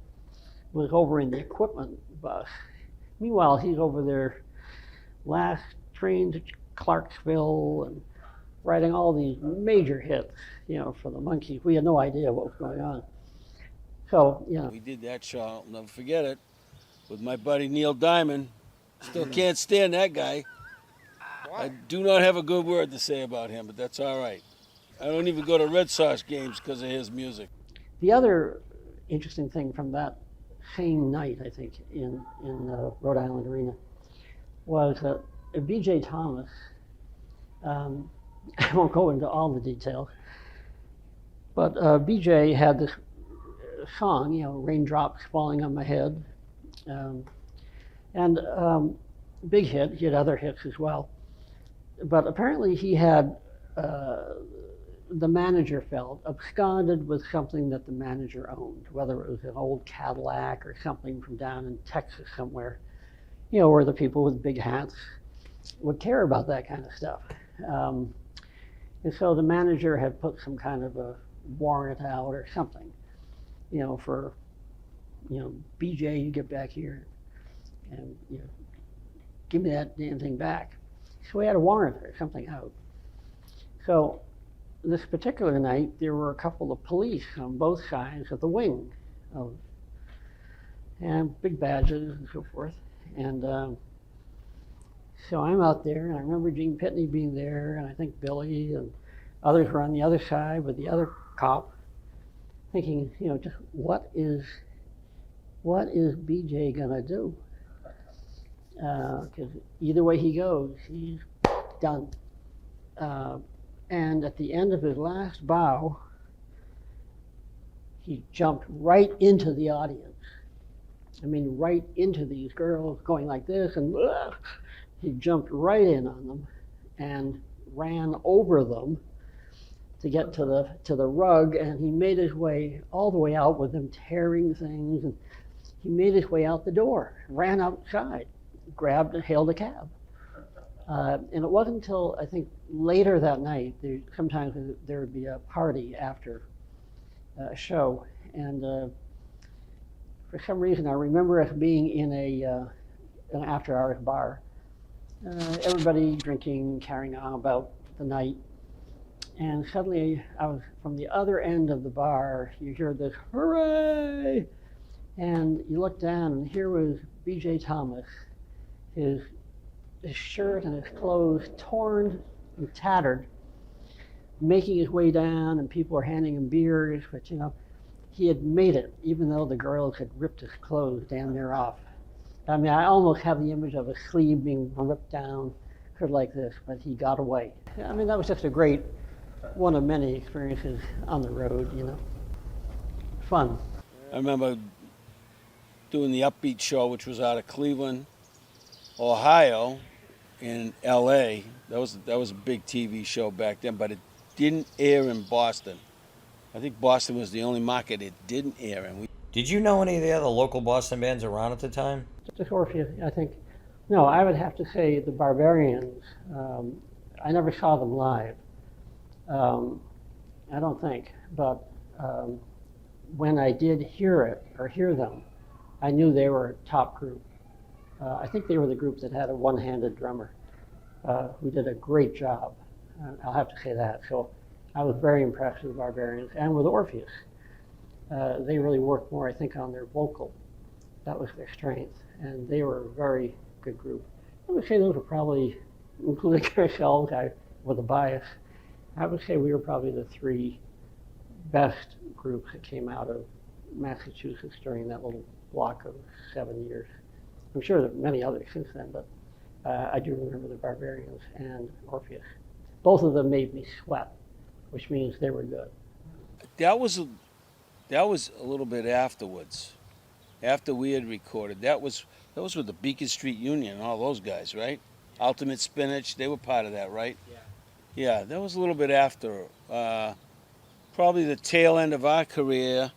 Speaker 2: was over in the equipment bus. Meanwhile, he's over there, last train to Clarksville, and writing all these major hits, you know, for the Monkees. We had no idea what was going on. So, you know.
Speaker 3: We did that show, I'll never forget it, with my buddy Neil Diamond. Still can't stand that guy. I do not have a good word to say about him, but that's all right. I don't even go to Red Sox games because of his music.
Speaker 2: The other interesting thing from that same night, I think, in Rhode Island Arena, was that B.J. Thomas, I won't go into all the details, but B.J. had this song, you know, Raindrops Falling on My Head, and big hit. He had other hits as well. But apparently he had, the manager felt, absconded with something that the manager owned, whether it was an old Cadillac or something from down in Texas somewhere, you know, where the people with big hats would care about that kind of stuff. And so the manager had put some kind of a warrant out or something, you know, for, you know, BJ, you get back here and, you know, give me that damn thing back. So we had a warrant or something out. So this particular night, there were a couple of police on both sides of the wing, and big badges and so forth. And so I'm out there, and I remember Gene Pitney being there, and I think Billy and others were on the other side with the other cop, thinking, you know, just what is BJ gonna do? Because either way he goes, he's done. And at the end of his last bow, he jumped right into the audience. I mean, right into these girls going like this, and he jumped right in on them and ran over them to get to the rug, and he made his way all the way out with them tearing things, and he made his way out the door, ran outside, grabbed and hailed a cab. And it wasn't until, I think, later that night, sometimes there would be a party after a show, and for some reason I remember us being in an after-hours bar, everybody drinking, carrying on about the night, and suddenly I was from the other end of the bar, you hear this hooray, and you look down and here was B.J. Thomas, his shirt and his clothes torn and tattered, making his way down, and people were handing him beers, but you know, he had made it, even though the girls had ripped his clothes damn near off. I mean, I almost have the image of a sleeve being ripped down, sort of like this, but he got away. I mean, that was just a great, one of many experiences on the road, you know. Fun.
Speaker 3: I remember doing the Upbeat show, which was out of Cleveland, Ohio, in LA. That was a big TV show back then, but it didn't air in Boston. I think Boston was the only market it didn't air in.
Speaker 1: Did you know any of the other local Boston bands around at the time?
Speaker 2: Just Orpheus, I think. No, I would have to say the Barbarians. I never saw them live. I don't think, but when I did hear them, I knew they were a top group. I think they were the group that had a one-handed drummer who did a great job. I'll have to say that. So I was very impressed with the Barbarians and with Orpheus. They really worked more, I think, on their vocal. That was their strength, and they were a very good group. I would say those were probably including ourselves, with a bias, I would say we were probably the three best groups that came out of Massachusetts during that little block of 7 years. I'm sure there are many others since then, but I do remember the Barbarians and Orpheus. Both of them made me sweat, which means they were good.
Speaker 3: That was a little bit afterwards, after we had recorded. That was with the Beacon Street Union and all those guys, right? Ultimate Spinach, they were part of that, right?
Speaker 5: Yeah.
Speaker 3: Yeah, that was a little bit after, probably the tail end of our career.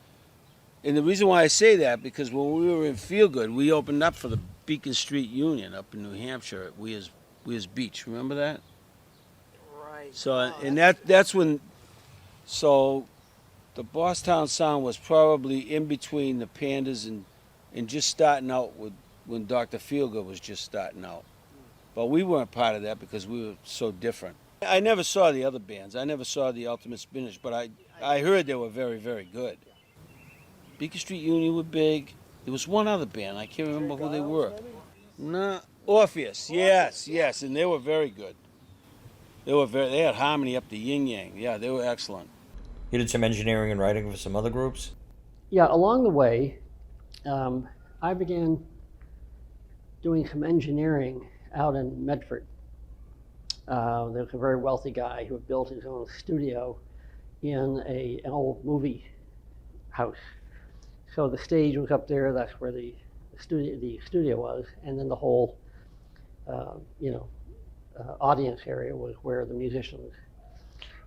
Speaker 3: And the reason why I say that, because when we were in Feelgood, we opened up for the Beacon Street Union up in New Hampshire at Weir's Beach. Remember that?
Speaker 5: Right.
Speaker 3: So,
Speaker 5: Oh,
Speaker 3: and that's when, so the Bosstown Sound was probably in between the Pandas and just starting out with when Dr. Feelgood was just starting out. But we weren't part of that because we were so different. I never saw the other bands. I never saw the Ultimate Spinach, but I heard they were very, very good. Beacon Street Union were big. There was one other band. I can't remember who they were. No, Orpheus. Yes, and they were very good. They had harmony up the yin yang. Yeah, they were excellent.
Speaker 1: You did some engineering and writing for some other groups?
Speaker 2: Yeah, along the way, I began doing some engineering out in Medford. There was a very wealthy guy who had built his own studio in an old movie house. So the stage was up there. That's where the studio was, and then the whole, audience area was where the musicians.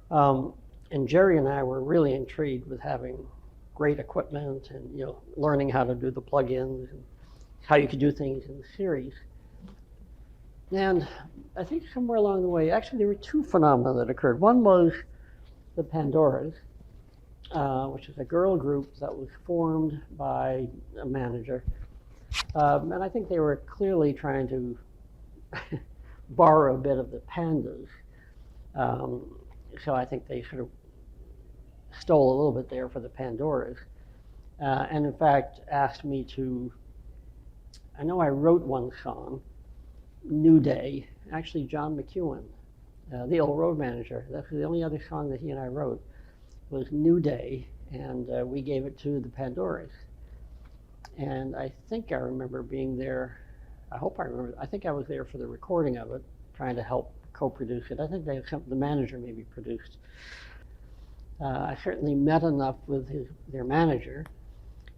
Speaker 2: And Jerry and I were really intrigued with having great equipment and learning how to do the plugins and how you could do things in the series. And I think somewhere along the way, actually there were two phenomena that occurred. One was the Pandoras, which is a girl group that was formed by a manager. And I think they were clearly trying to borrow a bit of the Pandas. So I think they sort of stole a little bit there for the Pandoras. And in fact, asked me to, I know I wrote one song, New Day. Actually, John McEwen, the old road manager, that's the only other song that he and I wrote, was New Day, and we gave it to the Pandoras. And I think I remember being there, I think I was there for the recording of it, trying to help co-produce it. I think the manager maybe produced. I certainly met enough with their manager,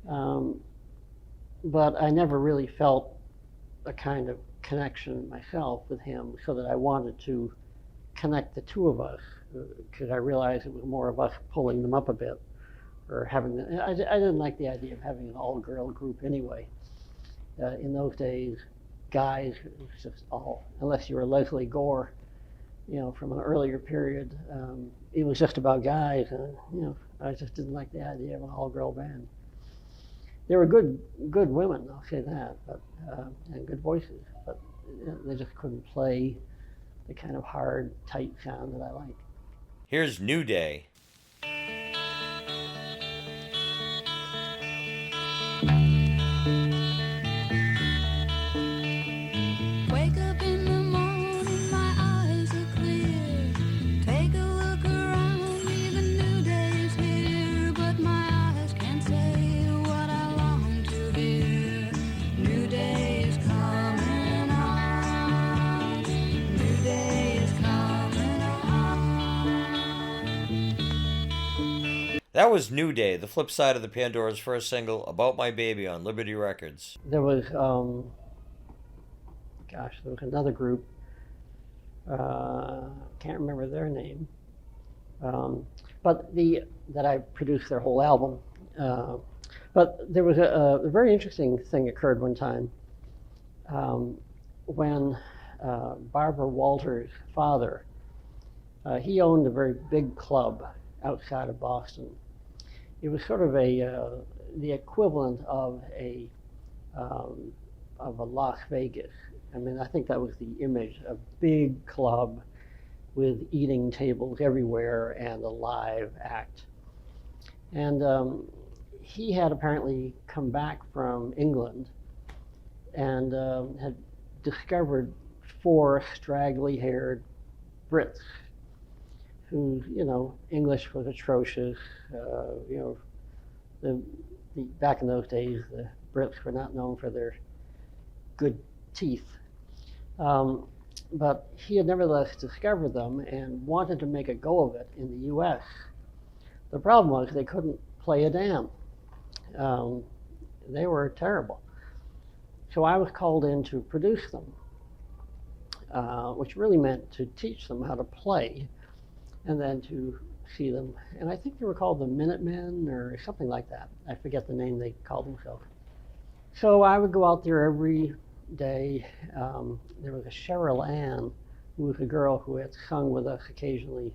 Speaker 2: but I never really felt a kind of connection myself with him, so that I wanted to connect the two of us, because I realized it was more of us pulling them up a bit, or having I didn't like the idea of having an all-girl group anyway. In those days, guys, it was just all, unless you were Leslie Gore, from an earlier period, it was just about guys, and I just didn't like the idea of an all-girl band. They were good women, I'll say that, but and good voices, but they just couldn't play the kind of hard, tight sound that I like.
Speaker 1: Here's New Day.
Speaker 6: Wake up in the morning, my eyes are clear. Take a look around me, the new day is here. But my eyes can't say what I long to hear. New day is coming on. New day is coming on.
Speaker 1: That was New Day, the flip side of the Pandora's first single, About My Baby, on Liberty Records.
Speaker 2: There was, there was another group, can't remember their name, but that I produced their whole album. But there was a very interesting thing occurred one time when Barbara Walters' father, he owned a very big club outside of Boston. It was sort of the equivalent of a Las Vegas. I mean, I think that was the image, a big club with eating tables everywhere and a live act. And he had apparently come back from England and had discovered 4 straggly-haired Brits whose, English was atrocious. Back in those days, the Brits were not known for their good teeth. But he had nevertheless discovered them and wanted to make a go of it in the U.S. The problem was they couldn't play a damn. They were terrible. So I was called in to produce them, which really meant to teach them how to play and then to see them. And I think they were called the Minutemen or something like that. I forget the name they called themselves. So I would go out there every day. There was a Cheryl Ann, who was a girl who had sung with us occasionally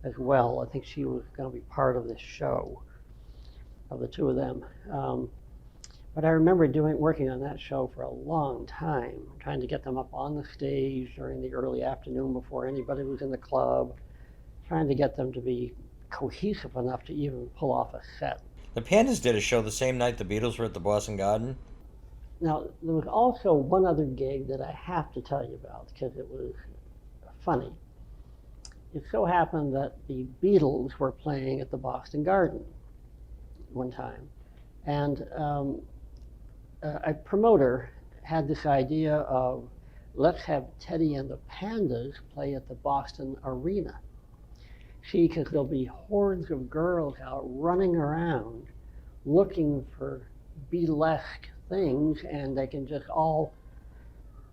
Speaker 2: as well. I think she was going to be part of this show, of the two of them. But I remember working on that show for a long time, trying to get them up on the stage during the early afternoon before anybody was in the club, trying to get them to be cohesive enough to even pull off a set.
Speaker 1: The Pandas did a show the same night the Beatles were at the Boston Garden.
Speaker 2: Now, there was also one other gig that I have to tell you about because it was funny. It so happened that the Beatles were playing at the Boston Garden one time, and a promoter had this idea of, let's have Teddy and the Pandas play at the Boston Arena. See, because there'll be hordes of girls out running around looking for Beatlesque things, and they can just all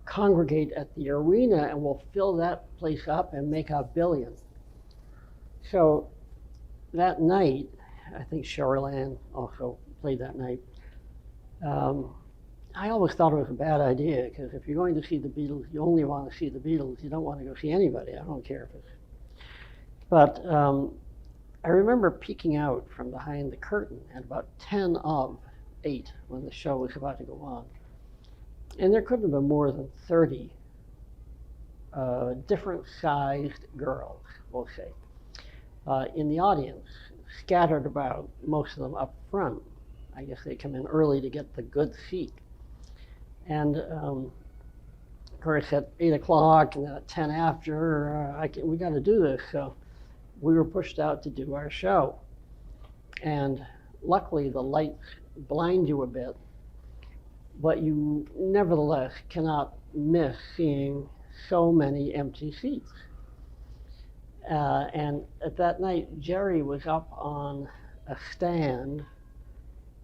Speaker 2: congregate at the arena and we'll fill that place up and make $1 billion. So that night, I think Cheryl Ann also played that night. I always thought it was a bad idea because if you're going to see the Beatles, you only want to see the Beatles. You don't want to go see anybody. I don't care if it's. But I remember peeking out from behind the curtain at about 10 of 8 when the show was about to go on. And there couldn't have been more than 30 different sized girls, we'll say, in the audience, scattered about, most of them up front. I guess they come in early to get the good seat. And of course at 8 o'clock and then at 10 after, we got to do this. So we were pushed out to do our show. And luckily the lights blind you a bit, but you nevertheless cannot miss seeing so many empty seats. And at that night, Jerry was up on a stand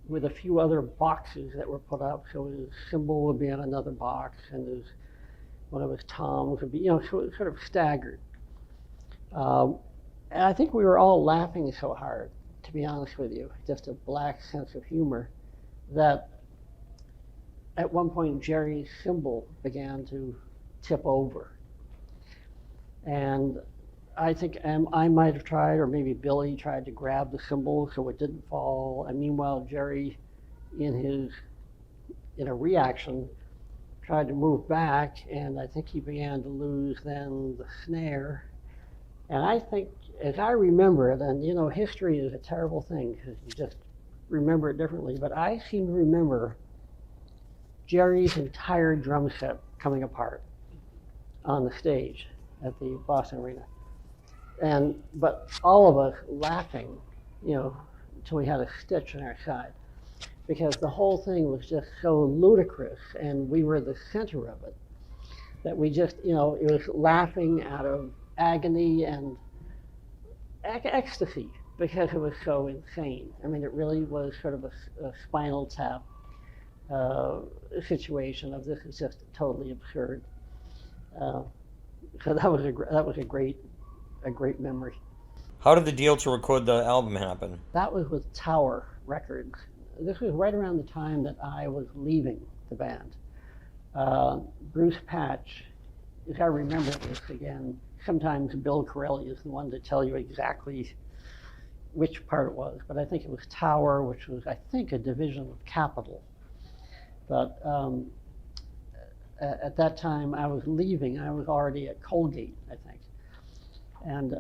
Speaker 2: with a few other boxes that were put up. So his cymbal would be on another box, and one of his toms would be, so it was sort of staggered. And I think we were all laughing so hard, to be honest with you, just a black sense of humor, that at one point Jerry's cymbal began to tip over. And I think I might have tried, or maybe Billy tried to grab the cymbal so it didn't fall. And meanwhile, Jerry, in a reaction, tried to move back, and I think he began to lose then the snare. And I think, as I remember it, and history is a terrible thing because you just remember it differently, but I seem to remember Jerry's entire drum set coming apart on the stage at the Boston Arena. But all of us laughing, until we had a stitch in our side, because the whole thing was just so ludicrous and we were the center of it, that we just, it was laughing out of agony and ecstasy because it was so insane. I mean, it really was sort of a Spinal Tap situation of this is just totally absurd. So that was a great memory.
Speaker 1: How did the deal to record the album happen?
Speaker 2: That was with Tower Records. This was right around the time that I was leaving the band. Bruce Patch, as I remember this again, sometimes Bill Corelle is the one to tell you exactly which part it was, but I think it was Tower, which was, I think, a division of Capitol. But at that time I was leaving. I was already at Colgate, I think. And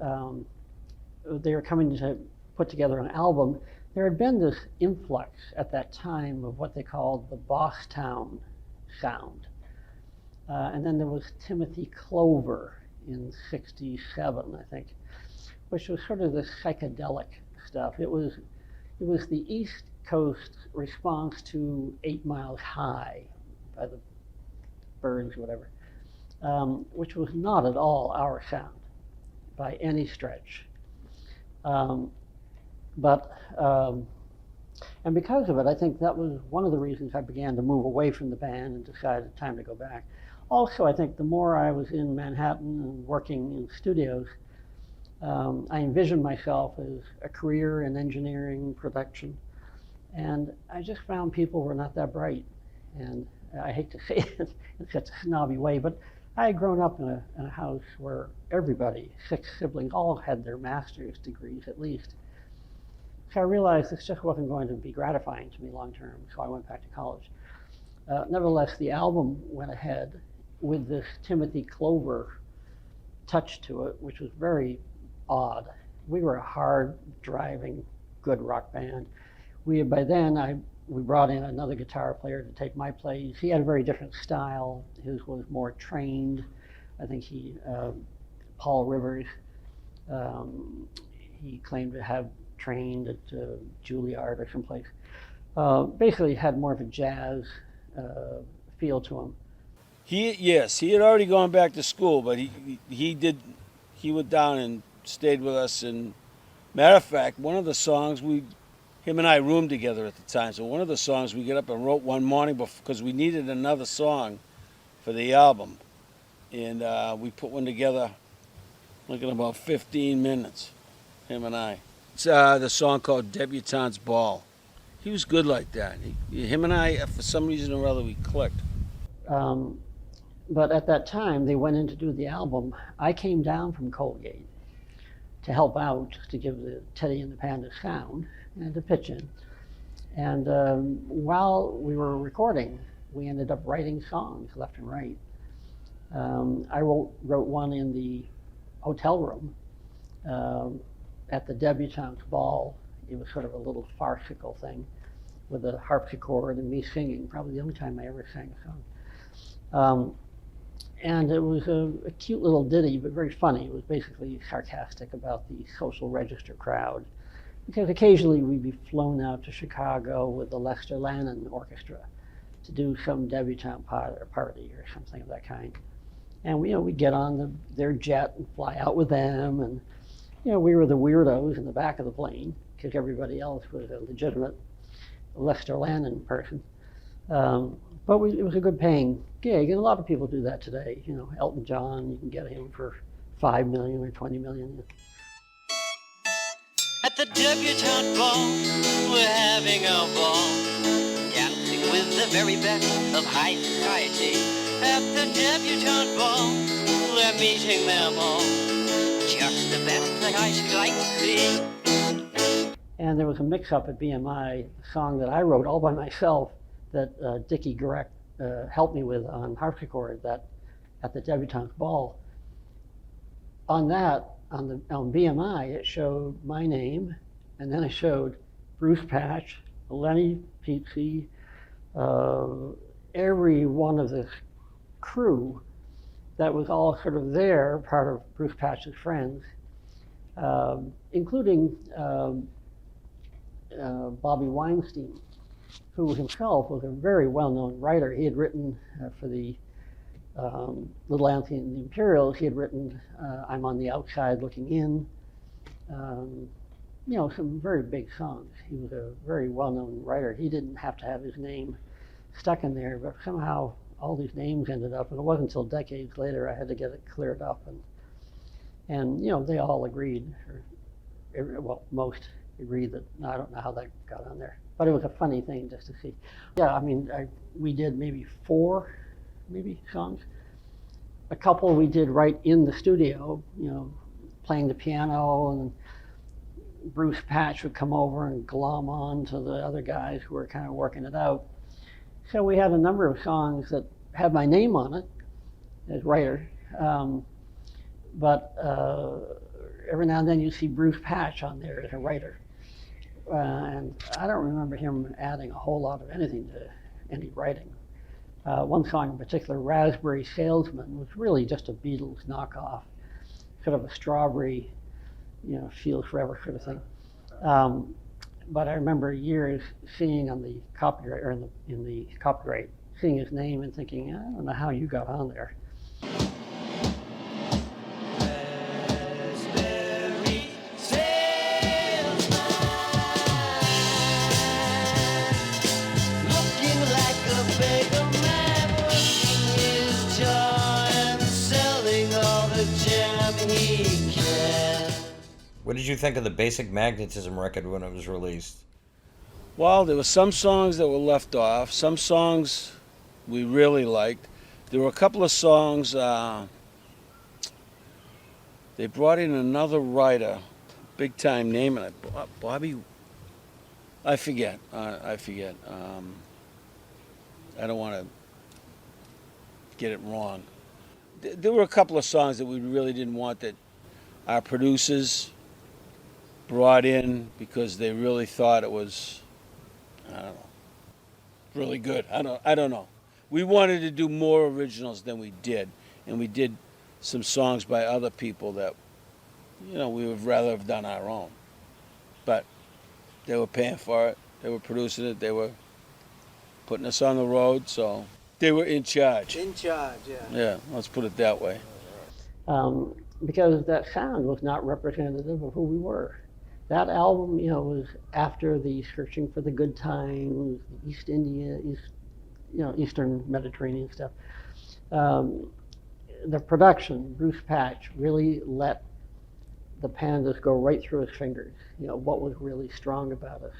Speaker 2: they were coming to put together an album. There had been this influx at that time of what they called the Bosstown sound. And then there was Timothy Clover in '67, I think, which was sort of the psychedelic stuff. It was the East Coast response to 8 Miles High by the Byrds or whatever, which was not at all our sound by any stretch. And because of it, I think that was one of the reasons I began to move away from the band and decided time to go back. Also, I think the more I was in Manhattan and working in studios, I envisioned myself as a career in engineering, production, and I just found people were not that bright. And I hate to say it in such a snobby way, but I had grown up in a house where everybody, 6 siblings, all had their master's degrees at least. So I realized this just wasn't going to be gratifying to me long term, so I went back to college. Nevertheless, the album went ahead with this Timothy Clover touch to it, which was very odd. We were a hard driving, good rock band. By then, we brought in another guitar player to take my place. He had a very different style. His was more trained. I think Paul Rivers, he claimed to have trained at Juilliard or someplace. Basically had more of a jazz feel to him.
Speaker 3: He had already gone back to school, but he went down and stayed with us. And matter of fact, one of the songs him and I roomed together at the time. So one of the songs we got up and wrote one morning because we needed another song for the album, and we put one together, like in about 15 minutes, him and I. It's the song called "Debutante's Ball." He was good like that. Him and I, for some reason or other, we clicked.
Speaker 2: But at that time, they went in to do the album. I came down from Colgate to help out, to give the Teddy and the Pandas sound and to pitch in. And while we were recording, we ended up writing songs left and right. I wrote one in the hotel room at the Debutante's Ball. It was sort of a little farcical thing with a harpsichord and me singing, probably the only time I ever sang a song. And it was a cute little ditty, but very funny. It was basically sarcastic about the social register crowd, because occasionally we'd be flown out to Chicago with the Lester Lannon Orchestra to do some debutante party or something of that kind. And we'd get on their jet and fly out with them, and we were the weirdos in the back of the plane because everybody else was a legitimate Lester Lannon person. But it was a good paying gig, and a lot of people do that today. Elton John, you can get him for $5 million or $20 million.
Speaker 4: At the debutante ball, we're having a ball, dancing with the very best of high society. At the debutante ball, we're meeting them all, just the best that I should like to see.
Speaker 2: And there was a mix-up at BMI, a song that I wrote all by myself that Dickie Gurek helped me with on harpsichord that at the Debutante's Ball. On BMI, it showed my name, and then it showed Bruce Patch, Lenny Pizzi, every one of the crew that was all sort of there, part of Bruce Patch's friends, including Bobby Weinstein, who himself was a very well-known writer. He had written for the Little Anthony and the Imperials. He had written I'm on the Outside Looking In, some very big songs. He was a very well-known writer. He didn't have to have his name stuck in there, but somehow all these names ended up, and it wasn't until decades later I had to get it cleared up, and they all agreed, most agreed that I don't know how that got on there, but it was a funny thing just to see. Yeah, we did maybe 4 songs. A couple we did right in the studio, playing the piano, and Bruce Patch would come over and glom on to the other guys who were kind of working it out. So we had a number of songs that had my name on it as writer, but every now and then you see Bruce Patch on there as a writer. And I don't remember him adding a whole lot of anything to any writing. One song in particular, Raspberry Salesman, was really just a Beatles knockoff, sort of a Strawberry, Feel Forever sort of thing. But I remember years seeing on the copyright, or in the copyright, seeing his name and thinking, I don't know how you got on there.
Speaker 4: Raspberry salesman, looking like a beggar man, working his jaw and selling all the jam he can.
Speaker 1: What did you think of the basic Magnetism record when it was released?
Speaker 3: Well, there were some songs that were left off. Some songs we really liked. There were a couple of songs, they brought in another writer, big time name, and Bobby, I forget. I don't want to get it wrong. There were a couple of songs that we really didn't want that our producers brought in because they really thought it was, I don't know, really good. I don't know. We wanted to do more originals than we did, and we did some songs by other people that, we would rather have done our own. But they were paying for it. They were producing it. They were putting us on the road, so they were in charge.
Speaker 5: In charge, yeah.
Speaker 3: Yeah, let's put it that way.
Speaker 2: Because that sound was not representative of who we were. That album, was after the Searching for the Good Times, East India, Eastern Mediterranean stuff. The production, Bruce Patch, really let the Pandas go right through his fingers. What was really strong about us.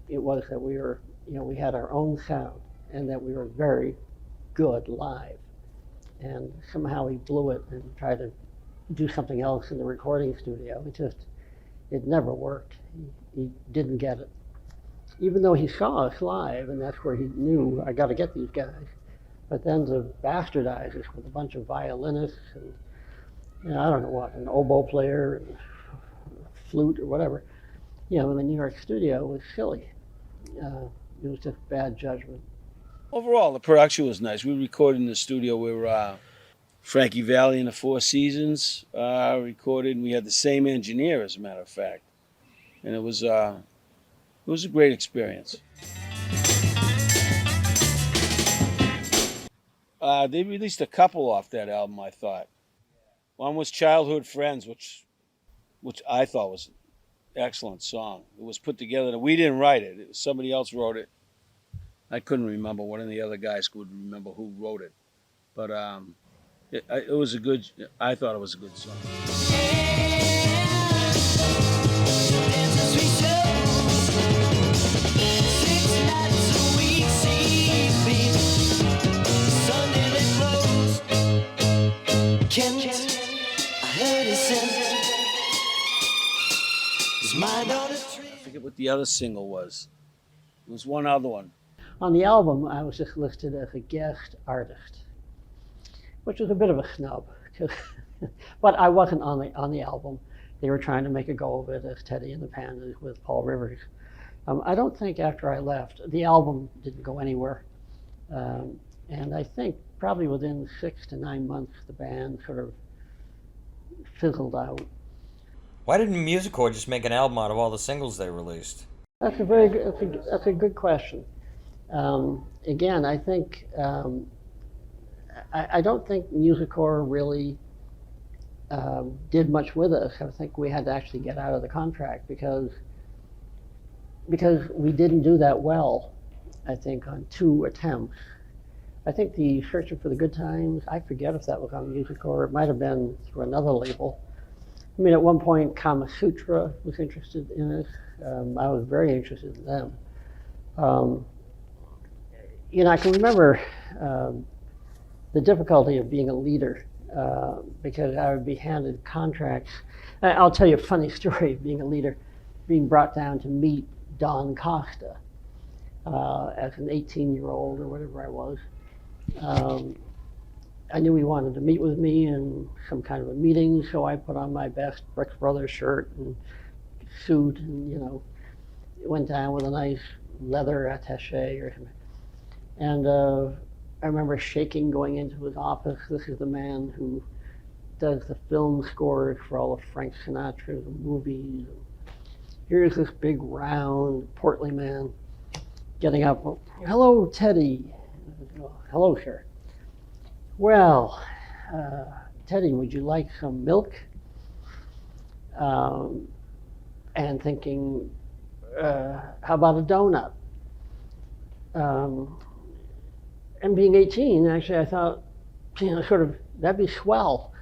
Speaker 2: It was that we were, we had our own sound, and that we were very good live. And somehow he blew it and tried to do something else in the recording studio. It never worked. He didn't get it. Even though he saw us live, and that's where he knew, I got to get these guys. But then to bastardize us with a bunch of violinists and, I don't know what, an oboe player, and flute or whatever, in the New York studio was silly. It was just bad judgment.
Speaker 3: Overall, the production was nice. We recorded in the studio where Frankie Valli and the Four Seasons recorded, and we had the same engineer, as a matter of fact. And it was a great experience. They released a couple off that album, I thought. One was Childhood Friends, which I thought was an excellent song. It was put together. We didn't write it. Somebody else wrote it. I couldn't remember. One of the other guys could remember who wrote it. But it was I thought it was a good song. I forget what the other single was. It was one other one.
Speaker 2: On the album, I was just listed as a guest artist, which was a bit of a snub, but I wasn't on the album. They were trying to make a go of it as Teddy and the Pandas with Paul Rivers. I don't think after I left, the album didn't go anywhere. And I think probably within 6 to 9 months, the band sort of fizzled out.
Speaker 1: Why didn't Musicorps just make an album out of all the singles they released?
Speaker 2: That's a very good, that's a good question. Again, I think I don't think Musicorps really did much with us. I think we had to actually get out of the contract because we didn't do that well. I think on 2 attempts. I think the Searching for the Good Times, I forget if that was on Musicorps. It might have been through another label. I mean, at one point, Kama Sutra was interested in us. I was very interested in them. I can remember the difficulty of being a leader because I would be handed contracts. I'll tell you a funny story of being a leader, being brought down to meet Don Costa as an 18-year-old or whatever I was. I knew he wanted to meet with me in some kind of a meeting, so I put on my best Brooks Brothers shirt and suit and, went down with a nice leather attaché or something. And I remember shaking going into his office. This is the man who does the film scores for all of Frank Sinatra's movies. Here's this big, round, portly man getting up. Hello, Teddy. Hello, sir. Well, Teddy, would you like some milk? And thinking, how about a donut? And being 18, actually, I thought, sort of, that'd be swell.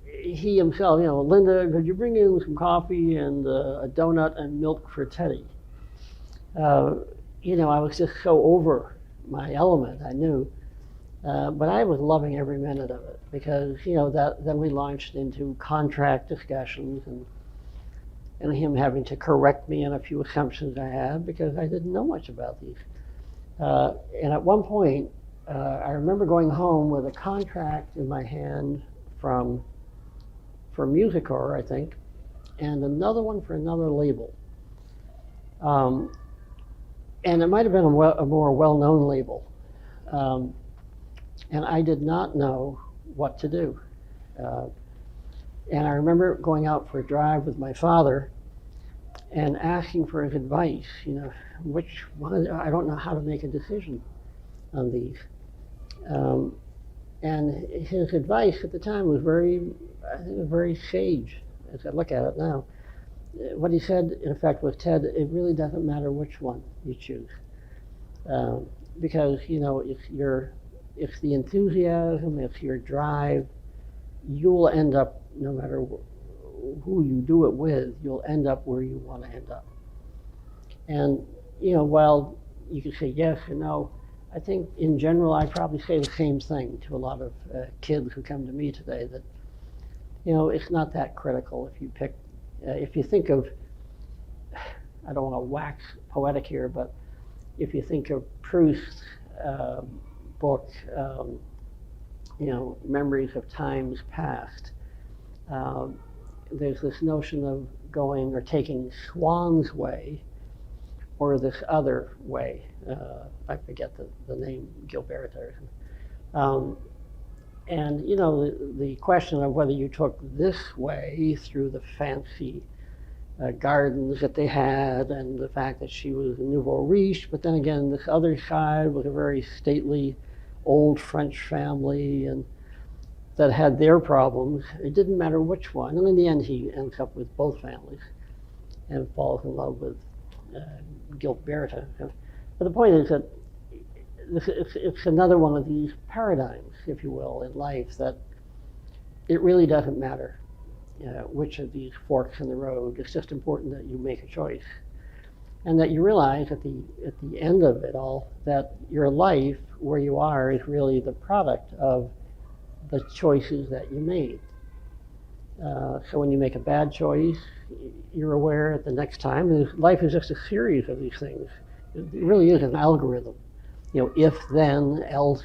Speaker 2: He himself, Linda, could you bring in some coffee and a donut and milk for Teddy? I was just so over my element, I knew. But I was loving every minute of it because, then we launched into contract discussions and him having to correct me on a few assumptions I had because I didn't know much about these. And at one point, I remember going home with a contract in my hand for Musicor, I think, and another one for another label. And it might have been a more well-known label. And I did not know what to do. And I remember going out for a drive with my father and asking for his advice, which one, I don't know how to make a decision on these. And his advice at the time was very sage, as I look at it now. What he said, in effect, was, Ted, it really doesn't matter which one you choose. Because, it's the enthusiasm, it's your drive, you'll end up, no matter who you do it with, you'll end up where you want to end up. And, while you could say yes or no, I think in general I probably say the same thing to a lot of kids who come to me today, that, it's not that critical if you pick, if you think of, I don't want to wax poetic here, but if you think of Proust's book, Memories of Times Past, there's this notion of going or taking Swann's way or this other way. I forget the name, Gilbert or something. And the question of whether you took this way through the fancy gardens that they had and the fact that she was a nouveau riche, but then again this other side was a very stately old French family and that had their problems. It didn't matter which one, and in the end he ends up with both families and falls in love with Gilberta. But the point is that it's another one of these paradigms, if you will, in life, that it really doesn't matter which of these forks in the road. It's just important that you make a choice, and that you realize at the end of it all that your life, where you are, is really the product of the choices that you made. So when you make a bad choice, you're aware at the next time. Life is just a series of these things. It really is an algorithm. If, then, else.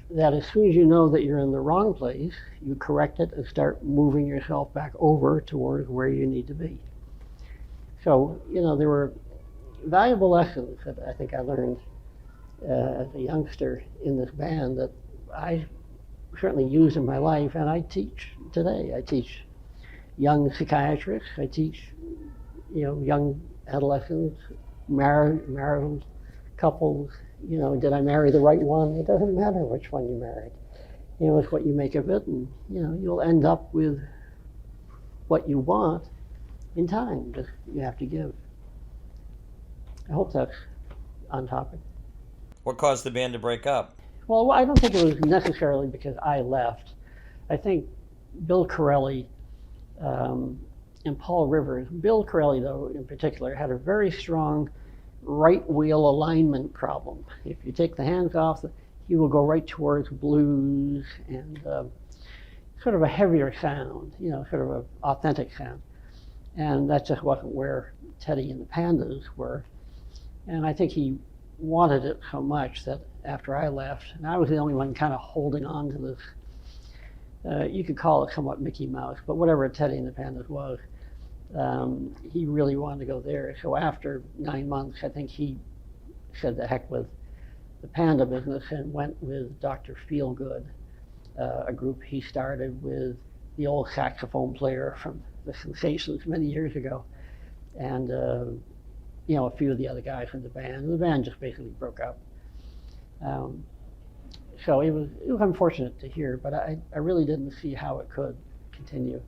Speaker 2: That as soon as you know that you're in the wrong place, you correct it and start moving yourself back over towards where you need to be. So, there were valuable lessons that I think I learned as a youngster in this band that I certainly use in my life, and I teach today. I teach young psychiatrists, I teach, young adolescents, married couples. Did I marry the right one? It doesn't matter which one you married. It's what you make of it, and you'll end up with what you want in time. Just you have to give. I hope that's on topic.
Speaker 1: What caused the band to break up?
Speaker 2: Well, I don't think it was necessarily because I left. I think Bill Corelle and Paul Rivers. Bill Corelle, though, in particular, had a very strong right wheel alignment problem. If you take the hands off, he will go right towards blues and sort of a heavier sound, sort of an authentic sound. And that just wasn't where Teddy and the Pandas were. And I think he wanted it so much that after I left, and I was the only one kind of holding on to this, you could call it somewhat Mickey Mouse, but whatever Teddy and the Pandas was, he really wanted to go there. So after 9 months, I think he said the heck with the Panda business and went with Dr. Feelgood, a group he started with the old saxophone player from the Sensations many years ago, and a few of the other guys in the band. And the band just basically broke up. So it was unfortunate to hear, but I really didn't see how it could continue.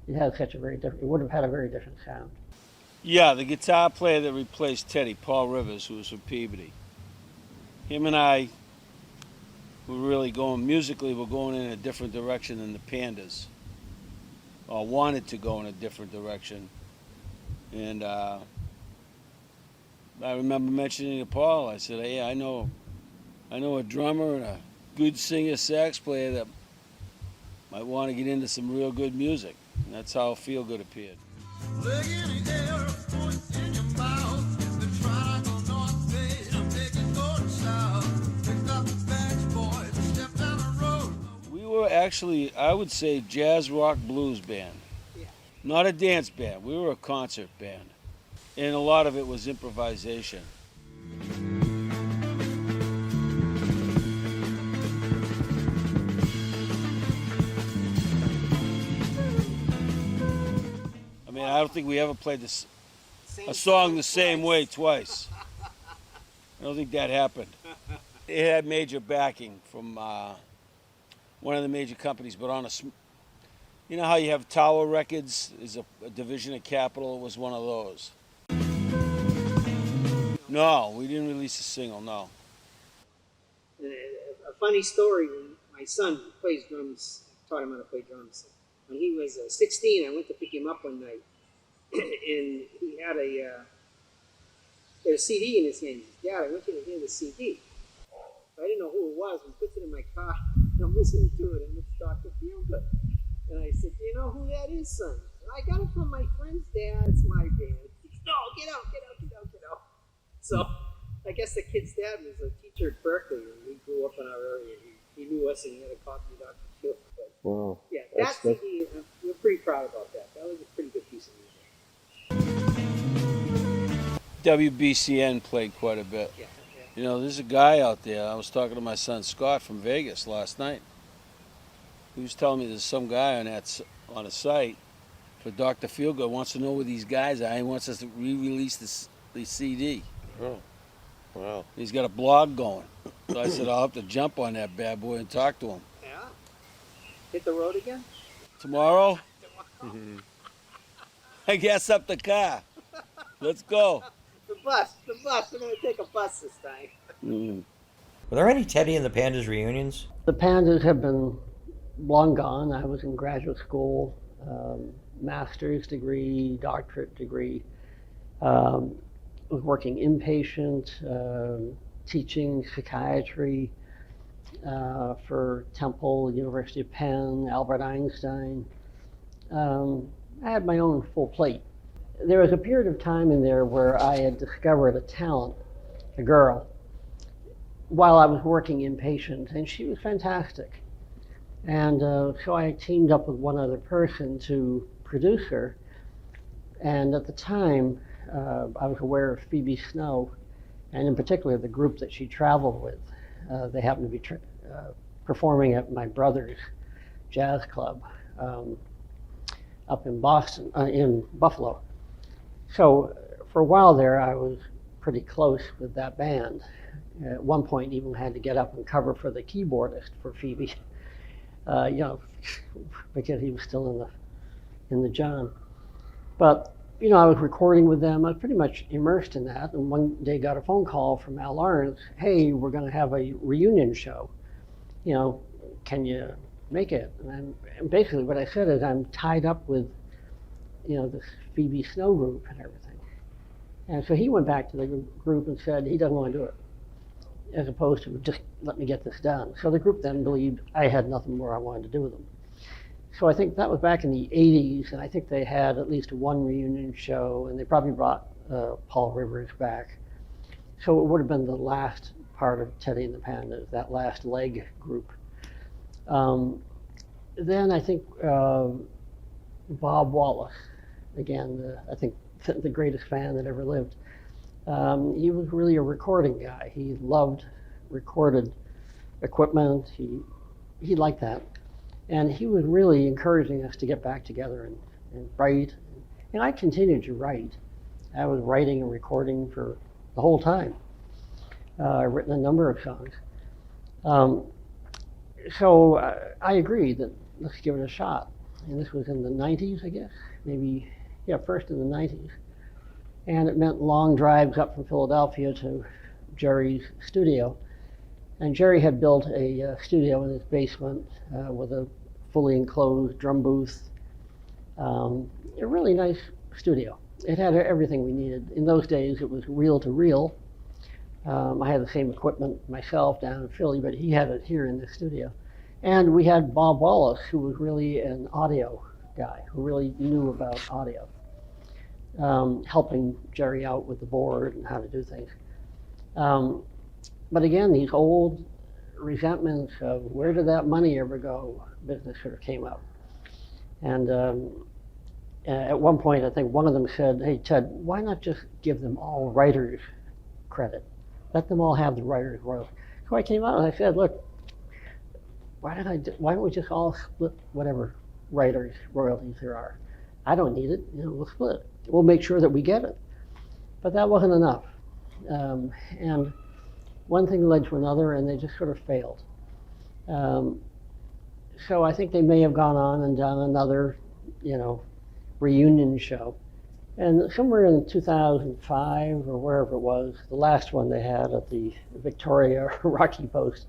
Speaker 2: It had such a very different. It would have had a very different sound.
Speaker 3: Yeah, the guitar player that replaced Teddy, Paul Rivers, who was from Peabody. Him and I were really going, musically, we're going in a different direction than the Pandas, or wanted to go in a different direction. And I remember mentioning to Paul, I said, hey, I know a drummer and a good singer sax player that might want to get into some real good music. And that's how Feelgood appeared.
Speaker 4: Leg in the air, point in your mouth. The triangle north, make it go south. Pick up the bags, boys, step down the road.
Speaker 3: We were actually, I would say, jazz rock blues band.
Speaker 5: Yeah.
Speaker 3: Not a dance band. We were a concert band. And a lot of it was improvisation. I mean, I don't think we ever played a song the same way twice. I don't think that happened. It had major backing from one of the major companies, but you know how you have Tower Records is a division of Capitol? It was one of those. No, we didn't release a single, no.
Speaker 5: A funny story, when my son plays drums, taught him how to play drums. When he was 16, I went to pick him up one night, and he had a CD in his hand. He said, Dad, I want you to hear the CD. I didn't know who it was. We put it in my car, and I'm listening to it, and it's Dr. Feelgood. And I said, do you know who that is, son? And I got it from my friend's dad. It's my band. He said, no, get out. So I guess the kid's dad was a teacher at Berkeley, and we grew up in our area. He knew us, and he had a copy of Dr. Feelgood.
Speaker 7: Wow.
Speaker 5: Yeah, that CD, we're pretty proud about that. That was a pretty good piece of music.
Speaker 3: WBCN played quite a bit.
Speaker 5: Yeah.
Speaker 3: You know, there's a guy out there. I was talking to my son Scott from Vegas last night. He was telling me there's some guy on a site for Dr. Feelgood wants to know where these guys are. He wants us to re-release the CD.
Speaker 7: Oh, wow.
Speaker 3: He's got a blog going. So I said I'll have to jump on that bad boy and talk to him.
Speaker 5: Yeah. Hit the road again?
Speaker 3: Tomorrow? I guess up the car. Let's go.
Speaker 5: The bus. We're going to take a bus this time.
Speaker 3: Mm.
Speaker 1: Were there any Teddy and the Pandas reunions?
Speaker 2: The Pandas have been long gone. I was in graduate school, master's degree, doctorate degree. Was working inpatient, teaching psychiatry for Temple, University of Penn, Albert Einstein. I had my own full plate. There was a period of time in there where I had discovered a talent, a girl, while I was working inpatient, and she was fantastic. And so I teamed up with one other person to produce her. And at the time, I was aware of Phoebe Snow, and in particular the group that she traveled with. They happened to be performing at my brother's jazz club up in Buffalo. So for a while there, I was pretty close with that band. At one point, even had to get up and cover for the keyboardist for Phoebe, because he was still in the John. But I was recording with them. I was pretty much immersed in that. And one day got a phone call from Al Lawrence. Hey, we're going to have a reunion show. Can you make it? And basically what I said is I'm tied up with, this Phoebe Snow group and everything. And so he went back to the group and said he doesn't want to do it, as opposed to just let me get this done. So the group then believed I had nothing more I wanted to do with them. So I think that was back in the 80s, and I think they had at least one reunion show, and they probably brought Paul Rivers back. So it would have been the last part of Teddy and the Pandas, that last leg group. Then I think Bob Wallace again, I think the greatest fan that ever lived. He was really a recording guy. He loved recorded equipment. He liked that. And he was really encouraging us to get back together and write. And I continued to write. I was writing and recording for the whole time. I've written a number of songs. So I agreed that let's give it a shot. And this was in the 90s, I guess. Maybe, yeah, first in the 90s. And it meant long drives up from Philadelphia to Jerry's studio. And Jerry had built a studio in his basement with a fully enclosed drum booth. A really nice studio. It had everything we needed. In those days, it was reel to reel. I had the same equipment myself down in Philly, but he had it here in the studio. And we had Bob Wallace, who was really an audio guy, who really knew about audio, helping Jerry out with the board and how to do things. But again, these old resentments of where did that money ever go business sort of came up. And at one point, I think one of them said, hey, Ted, why not just give them all writers credit? Let them all have the writers royalty. So I came out and I said, look, why don't we just all split whatever writers royalties there are? I don't need it, we'll split it. We'll make sure that we get it. But that wasn't enough. And one thing led to another, and they just sort of failed. So I think they may have gone on and done another, reunion show. And somewhere in 2005 or wherever it was, the last one they had at the Victoria Rocky Post,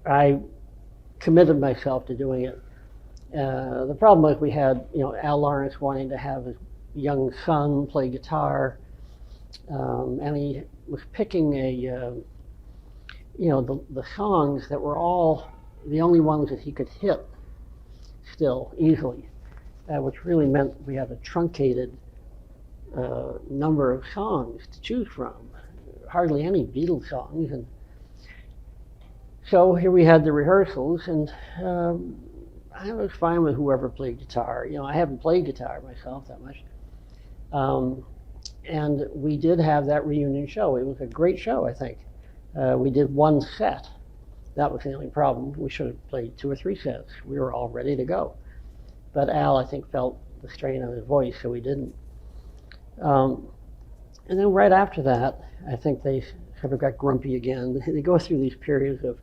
Speaker 2: I committed myself to doing it. The problem was we had, Al Lawrence wanting to have his young son play guitar, and he was picking the songs that were all the only ones that he could hit still easily, which really meant we had a truncated number of songs to choose from, hardly any Beatles songs. And so here we had the rehearsals, and I was fine with whoever played guitar. I haven't played guitar myself that much. And we did have that reunion show. It was a great show, I think. We did one set. That was the only problem. We should have played 2 or 3 sets. We were all ready to go. But Al, I think, felt the strain on his voice, so he didn't. And then right after that, I think they sort of got grumpy again. They go through these periods of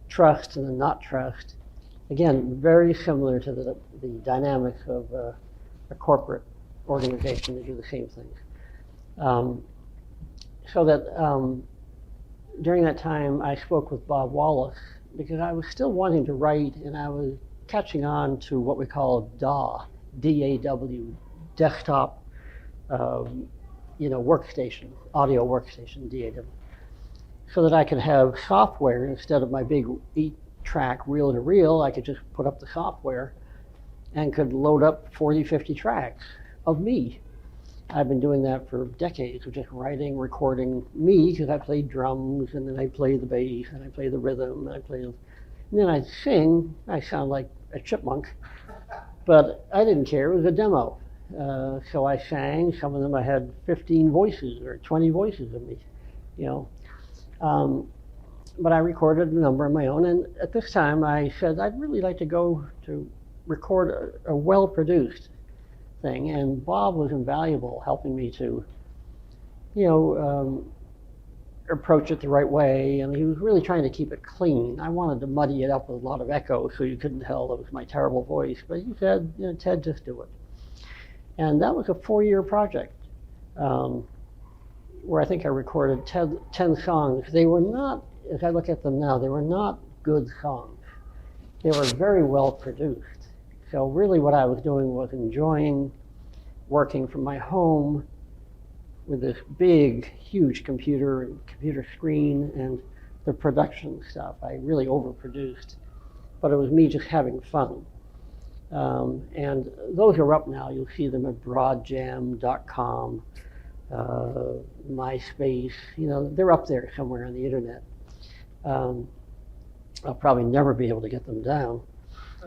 Speaker 2: trust and then not trust. Again, very similar to the dynamics of a corporate organization that do the same things. So that during that time, I spoke with Bob Wallace because I was still wanting to write, and I was catching on to what we call DAW, D-A-W, desktop, workstation, audio workstation, D-A-W, so that I could have software instead of my big 8-track reel-to-reel. I could just put up the software and could load up 40, 50 tracks of me. I've been doing that for decades, of just writing, recording me, because I play drums, and then I play the bass, and I play the rhythm, and then I sing. I sound like a chipmunk, but I didn't care. It was a demo. So I sang. Some of them I had 15 voices or 20 voices of me, But I recorded a number of my own, and at this time I said I'd really like to go to record a well-produced thing, and Bob was invaluable, helping me to, approach it the right way, and he was really trying to keep it clean. I wanted to muddy it up with a lot of echo so you couldn't tell it was my terrible voice, but he said, Ted, just do it. And that was a 4-year project, where I think I recorded 10 songs. They were not, as I look at them now, they were not good songs. They were very well produced. So really what I was doing was enjoying working from my home with this big, huge computer and computer screen and the production stuff. I really overproduced, but it was me just having fun. And those are up now. You'll see them at broadjam.com, MySpace. They're up there somewhere on the internet. I'll probably never be able to get them down.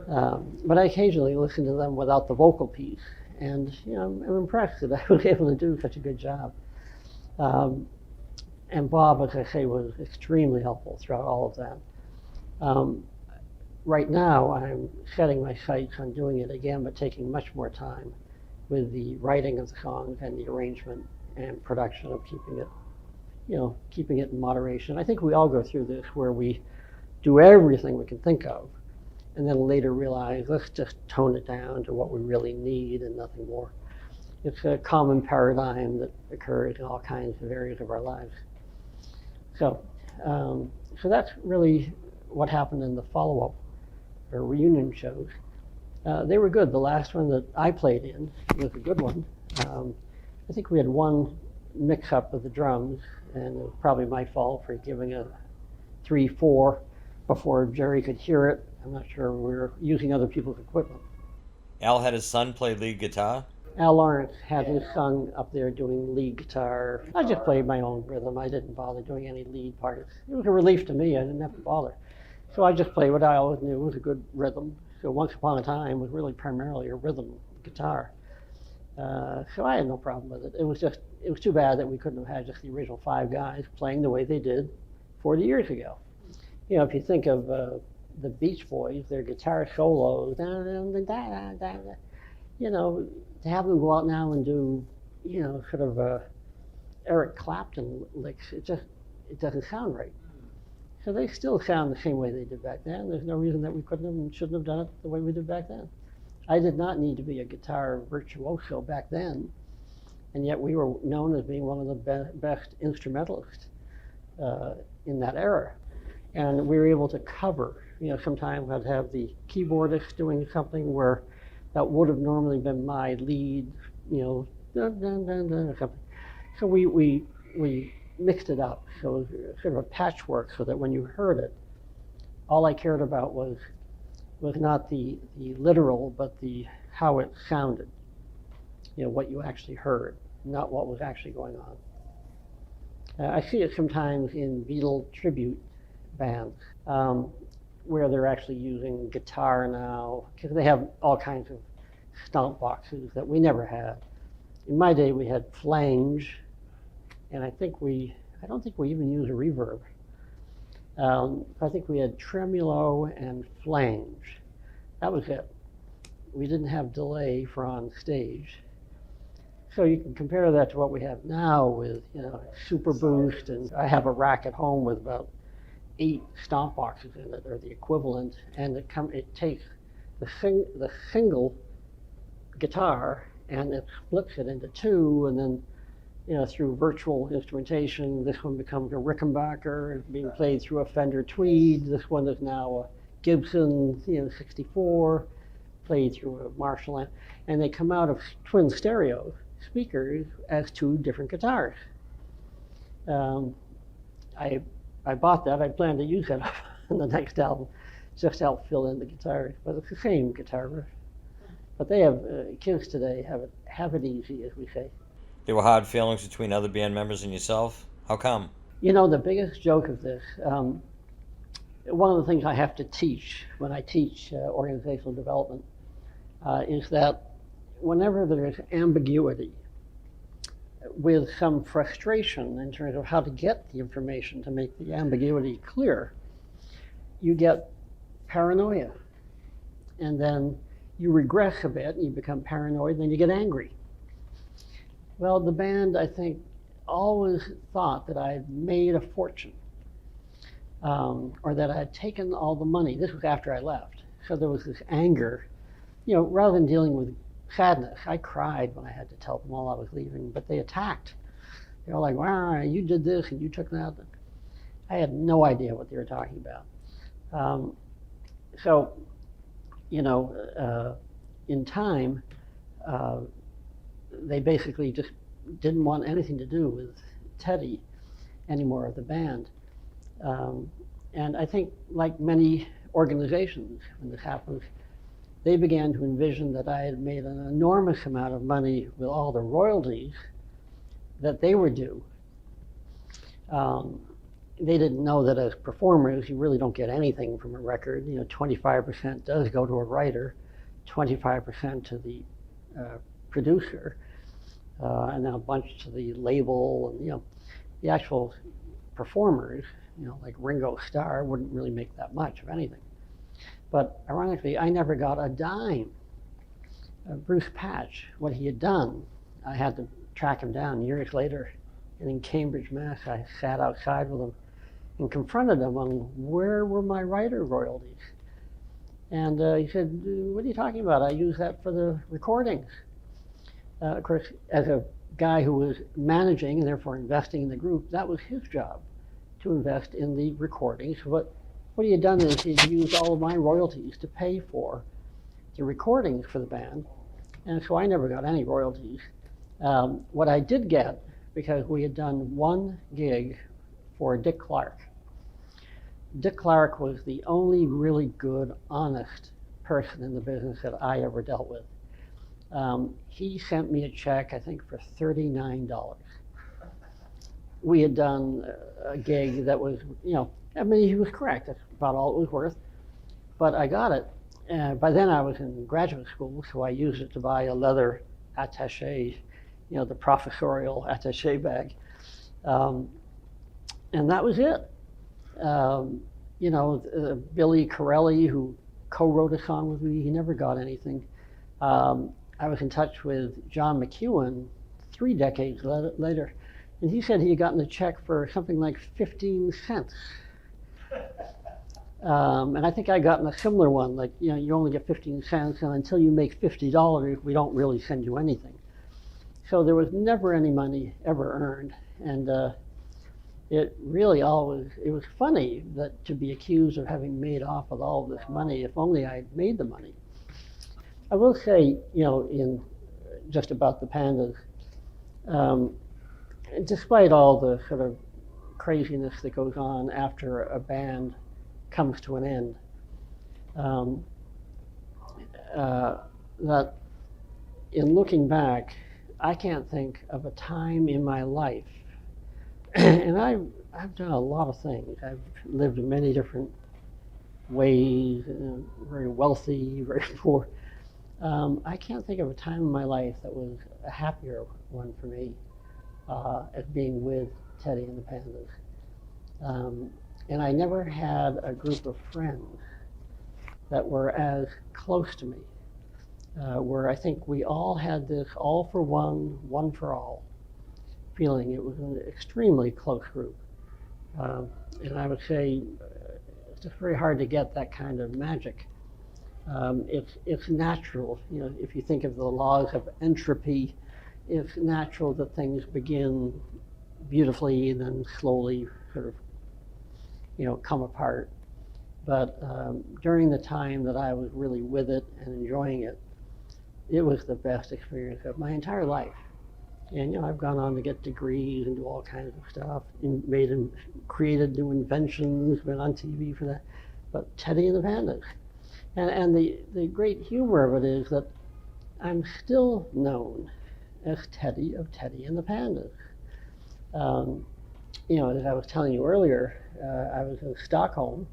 Speaker 2: But I occasionally listen to them without the vocal piece, and I'm impressed that I was able to do such a good job. And Bob, as I say, was extremely helpful throughout all of that. Right now, I'm setting my sights on doing it again, but taking much more time with the writing of the songs and the arrangement and production of keeping it in moderation. I think we all go through this where we do everything we can think of, and then later realize, let's just tone it down to what we really need and nothing more. It's a common paradigm that occurs in all kinds of areas of our lives. So that's really what happened in the follow-up or reunion shows. They were good. The last one that I played in was a good one. I think we had one mix-up of the drums, and it was probably my fault for giving a 3/4 before Jerry could hear it. I'm not sure, we were using other people's equipment.
Speaker 1: Al had his son play lead guitar.
Speaker 2: Al Lawrence had his son up there doing lead guitar. I just played my own rhythm. I didn't bother doing any lead parts. It was a relief to me. I didn't have to bother. So I just played what I always knew was a good rhythm. So Once Upon a Time was really primarily a rhythm guitar. So I had no problem with it. It was too bad that we couldn't have had just the original 5 guys playing the way they did 40 years ago. If you think of the Beach Boys, their guitar solos, to have them go out now and do, sort of Eric Clapton licks, it doesn't sound right. So they still sound the same way they did back then. There's no reason that we couldn't have and shouldn't have done it the way we did back then. I did not need to be a guitar virtuoso back then, and yet we were known as being one of the best instrumentalists in that era. And we were able to cover, sometimes I'd have the keyboardist doing something where that would have normally been my lead, dun, dun, dun, dun, or something. So we mixed it up. So it was sort of a patchwork so that when you heard it, all I cared about was not the literal, but how it sounded, what you actually heard, not what was actually going on. I see it sometimes in Beatle tribute bands, where they're actually using guitar now, because they have all kinds of stomp boxes that we never had. In my day, we had flange, and I don't think we even used a reverb. I think we had tremolo and flange. That was it. We didn't have delay for on stage. So you can compare that to what we have now with, super boost, and I have a rack at home with about 8 stomp boxes in it, or the equivalent, and it takes the single guitar and it splits it into 2, and then through virtual instrumentation, this one becomes a Rickenbacker being played through a Fender Tweed. This one is now a Gibson 64 played through a Marshall amp, and they come out of twin stereo speakers as 2 different guitars. I bought that. I plan to use it on the next album, just to help fill in the guitars. But it's the same guitar riff. But they have kids today have it easy, as we say.
Speaker 1: There were hard feelings between other band members and yourself. How come?
Speaker 2: The biggest joke of this, one of the things I have to teach when I teach organizational development is that whenever there is ambiguity, with some frustration in terms of how to get the information to make the ambiguity clear, you get paranoia. And then you regress a bit, and you become paranoid, and then you get angry. Well, the band, I think, always thought that I had made a fortune, or that I had taken all the money. This was after I left. So there was this anger. Rather than dealing with sadness, I cried when I had to tell them all I was leaving, but they attacked. They were like, wow, you did this and you took that. I had no idea what they were talking about. In time, they basically just didn't want anything to do with Teddy anymore, of the band. And I think, like many organizations, when this happens, they began to envision that I had made an enormous amount of money with all the royalties that they were due. they didn't know that as performers, you really don't get anything from a record. 25% does go to a writer, 25% to the producer, and then a bunch to the label, and the actual performers, like Ringo Starr, wouldn't really make that much of anything. But ironically, I never got a dime. Bruce Patch, what he had done, I had to track him down years later. And in Cambridge, Mass, I sat outside with him and confronted him on where were my writer royalties. And he said, what are you talking about? I use that for the recordings. Of course, as a guy who was managing and therefore investing in the group, that was his job, to invest in the recordings. What he had done is he'd used all of my royalties to pay for the recordings for the band. And so I never got any royalties. What I did get, because we had done one gig for Dick Clark. Dick Clark was the only really good, honest person in the business that I ever dealt with. He sent me a check, I think, for $39. We had done a gig that was, he was correct. That's about all it was worth. But I got it. By then I was in graduate school, so I used it to buy a leather attaché, the professorial attaché bag. And that was it. Billy Corelle, who co-wrote a song with me, he never got anything. I was in touch with John McEwen 3 decades later, and he said he had gotten a check for something like 15 cents. And I think I gotten a similar one, like, you only get 15 cents, and until you make $50, we don't really send you anything. So there was never any money ever earned. And it was funny that to be accused of having made off with all of this money, if only I'd made the money. I will say, in just about the Pandas, despite all the sort of craziness that goes on after a band comes to an end, that in looking back, I can't think of a time in my life, and I've done a lot of things. I've lived in many different ways, very wealthy, very poor. I can't think of a time in my life that was a happier one for me as being with Teddy and the Pandas. And I never had a group of friends that were as close to me, where I think we all had this all for one, one for all feeling. It was an extremely close group. And I would say it's just very hard to get that kind of magic. It's natural, if you think of the laws of entropy, it's natural that things begin beautifully and then slowly sort of come apart. But during the time that I was really with it and enjoying it, it was the best experience of my entire life. And I've gone on to get degrees and do all kinds of stuff, and created new inventions, been on TV for that. But Teddy and the Pandas. And the great humor of it is that I'm still known as Teddy of Teddy and the Pandas. As I was telling you earlier, I was in Stockholm,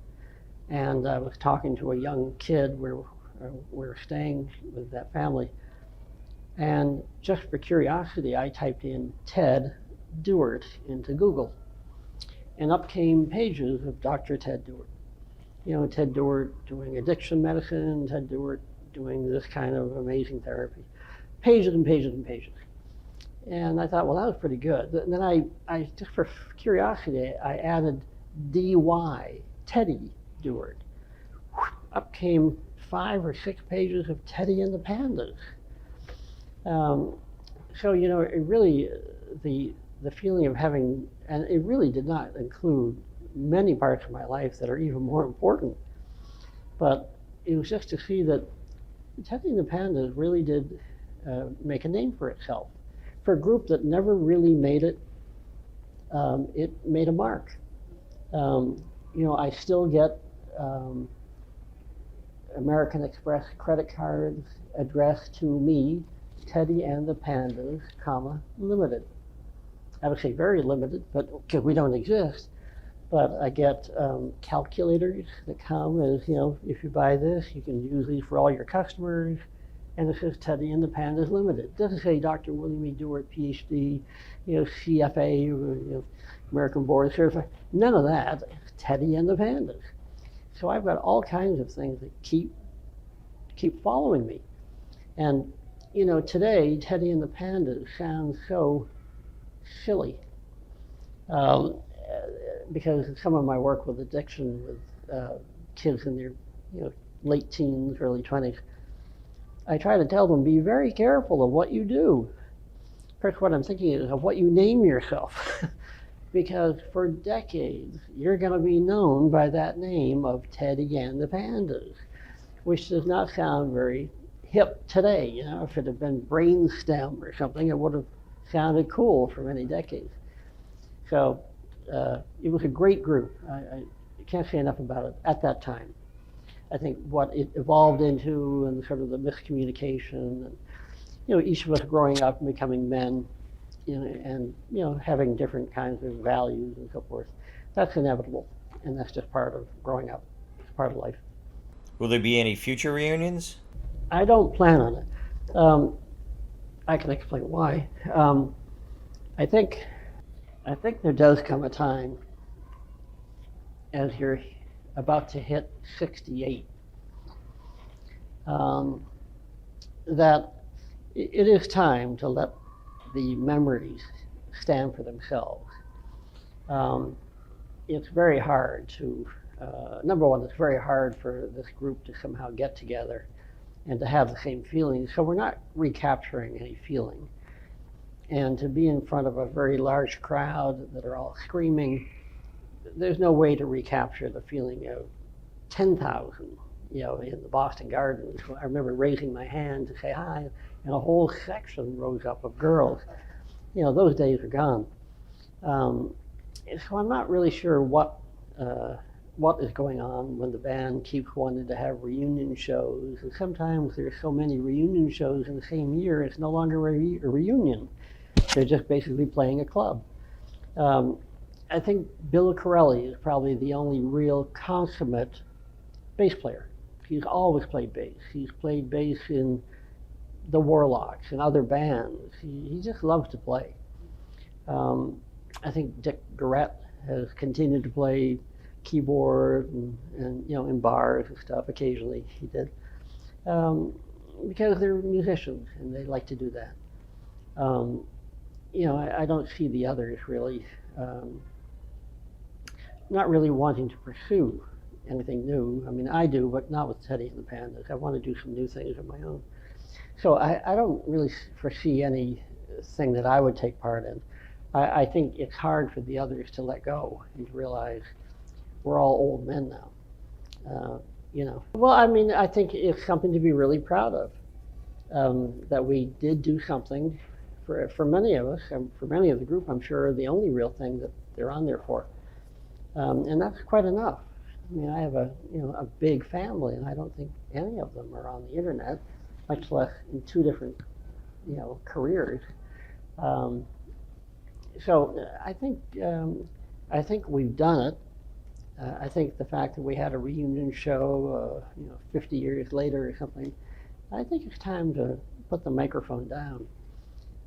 Speaker 2: and I was talking to a young kid. We were staying with that family, and just for curiosity, I typed in Ted Dewart into Google, and up came pages of Dr. Ted Dewart. Ted Dewart doing addiction medicine, Ted Dewart doing this kind of amazing therapy. Pages and pages and pages. And I thought, well, that was pretty good. And then I just for curiosity, I added DY, Teddy Dewart. Up came 5 or 6 pages of Teddy and the Pandas. So, it really, the feeling of having, and it really did not include many parts of my life that are even more important. But it was just to see that Teddy and the Pandas really did make a name for itself. For a group that never really made it, it made a mark. I still get American Express credit cards addressed to me, Teddy and the Pandas, Limited. I would say very limited, but because we don't exist. But I get calculators that come as, if you buy this, you can use these for all your customers. And it says Teddy and the Pandas Limited. It doesn't say Dr. William E. Dewart, PhD, CFA, American Board Certified. None of that. It's Teddy and the Pandas. So I've got all kinds of things that keep following me. And, today, Teddy and the Pandas sounds so silly. Because some of my work with addiction with kids in their late teens, early 20s, I try to tell them, be very careful of what you do. First, what I'm thinking is of what you name yourself. Because for decades, you're going to be known by that name of Teddy and the Pandas, which does not sound very hip today. If it had been Brainstem or something, it would have sounded cool for many decades. So it was a great group. I can't say enough about it at that time. I think what it evolved into and sort of the miscommunication and, each of us growing up and becoming men, and, having different kinds of values and so forth, that's inevitable. And that's just part of growing up. It's part of life.
Speaker 1: Will there be any future reunions?
Speaker 2: I don't plan on it. I can explain why. I think there does come a time as you're about to hit 68 that it is time to let the memories stand for themselves. It's very hard to, number one, it's very hard for this group to somehow get together and to have the same feelings, so we're not recapturing any feeling. And to be in front of a very large crowd that are all screaming, there's no way to recapture the feeling of 10,000, in the Boston Gardens. I remember raising my hand to say hi, and a whole section rose up of girls. Those days are gone. So I'm not really sure what is going on when the band keeps wanting to have reunion shows. And sometimes there's so many reunion shows in the same year, it's no longer a reunion. They're just basically playing a club. I think Billy Corelle is probably the only real consummate bass player. He's always played bass. He's played bass in the Warlocks and other bands. He just loves to play. I think Dick Dewart has continued to play keyboard and in bars and stuff. Occasionally he did, because they're musicians and they like to do that. I don't see the others really, not really wanting to pursue anything new. I mean, I do, but not with Teddy and the Pandas. I want to do some new things of my own. So I don't really foresee anything that I would take part in. I think it's hard for the others to let go and to realize we're all old men now. Well, I mean, I think it's something to be really proud of, that we did do something for many of us, and for many of the group, I'm sure the only real thing that they're on there for. And that's quite enough. I mean, I have a big family, and I don't think any of them are on the internet, much less in two different, careers. So I think we've done it. I think the fact that we had a reunion show, 50 years later or something, I think it's time to put the microphone down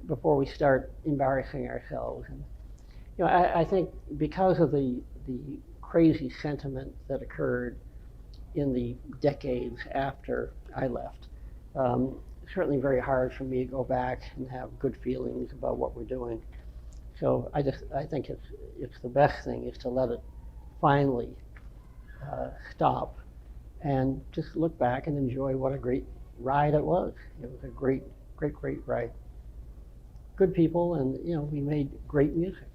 Speaker 2: before we start embarrassing ourselves. And I think because of the crazy sentiment that occurred in the decades after I left, it's certainly very hard for me to go back and have good feelings about what we're doing. So I think it's the best thing is to let it finally stop and just look back and enjoy what a great ride it was. It was a great ride. Good people, and we made great music.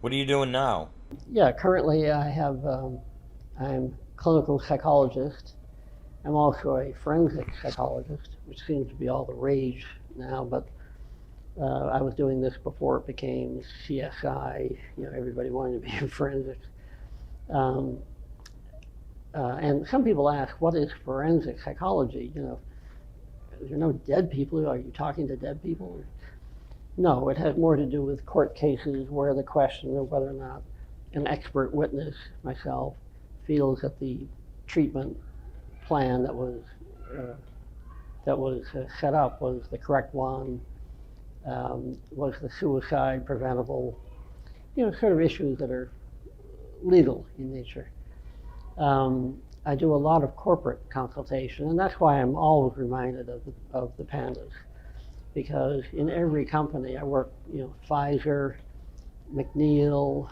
Speaker 1: What are you doing now?
Speaker 2: Yeah, currently I'm a clinical psychologist. I'm also a forensic psychologist, which seems to be all the rage now, but I was doing this before it became CSI. Everybody wanted to be in forensics. And some people ask, what is forensic psychology? There are no dead people. Are you talking to dead people? No, it has more to do with court cases where the question of whether or not an expert witness myself, feels that the treatment plan that was set up was the correct one, was the suicide preventable, sort of issues that are legal in nature. I do a lot of corporate consultation, and that's why I'm always reminded of the Pandas, because in every company I work, Pfizer, McNeil,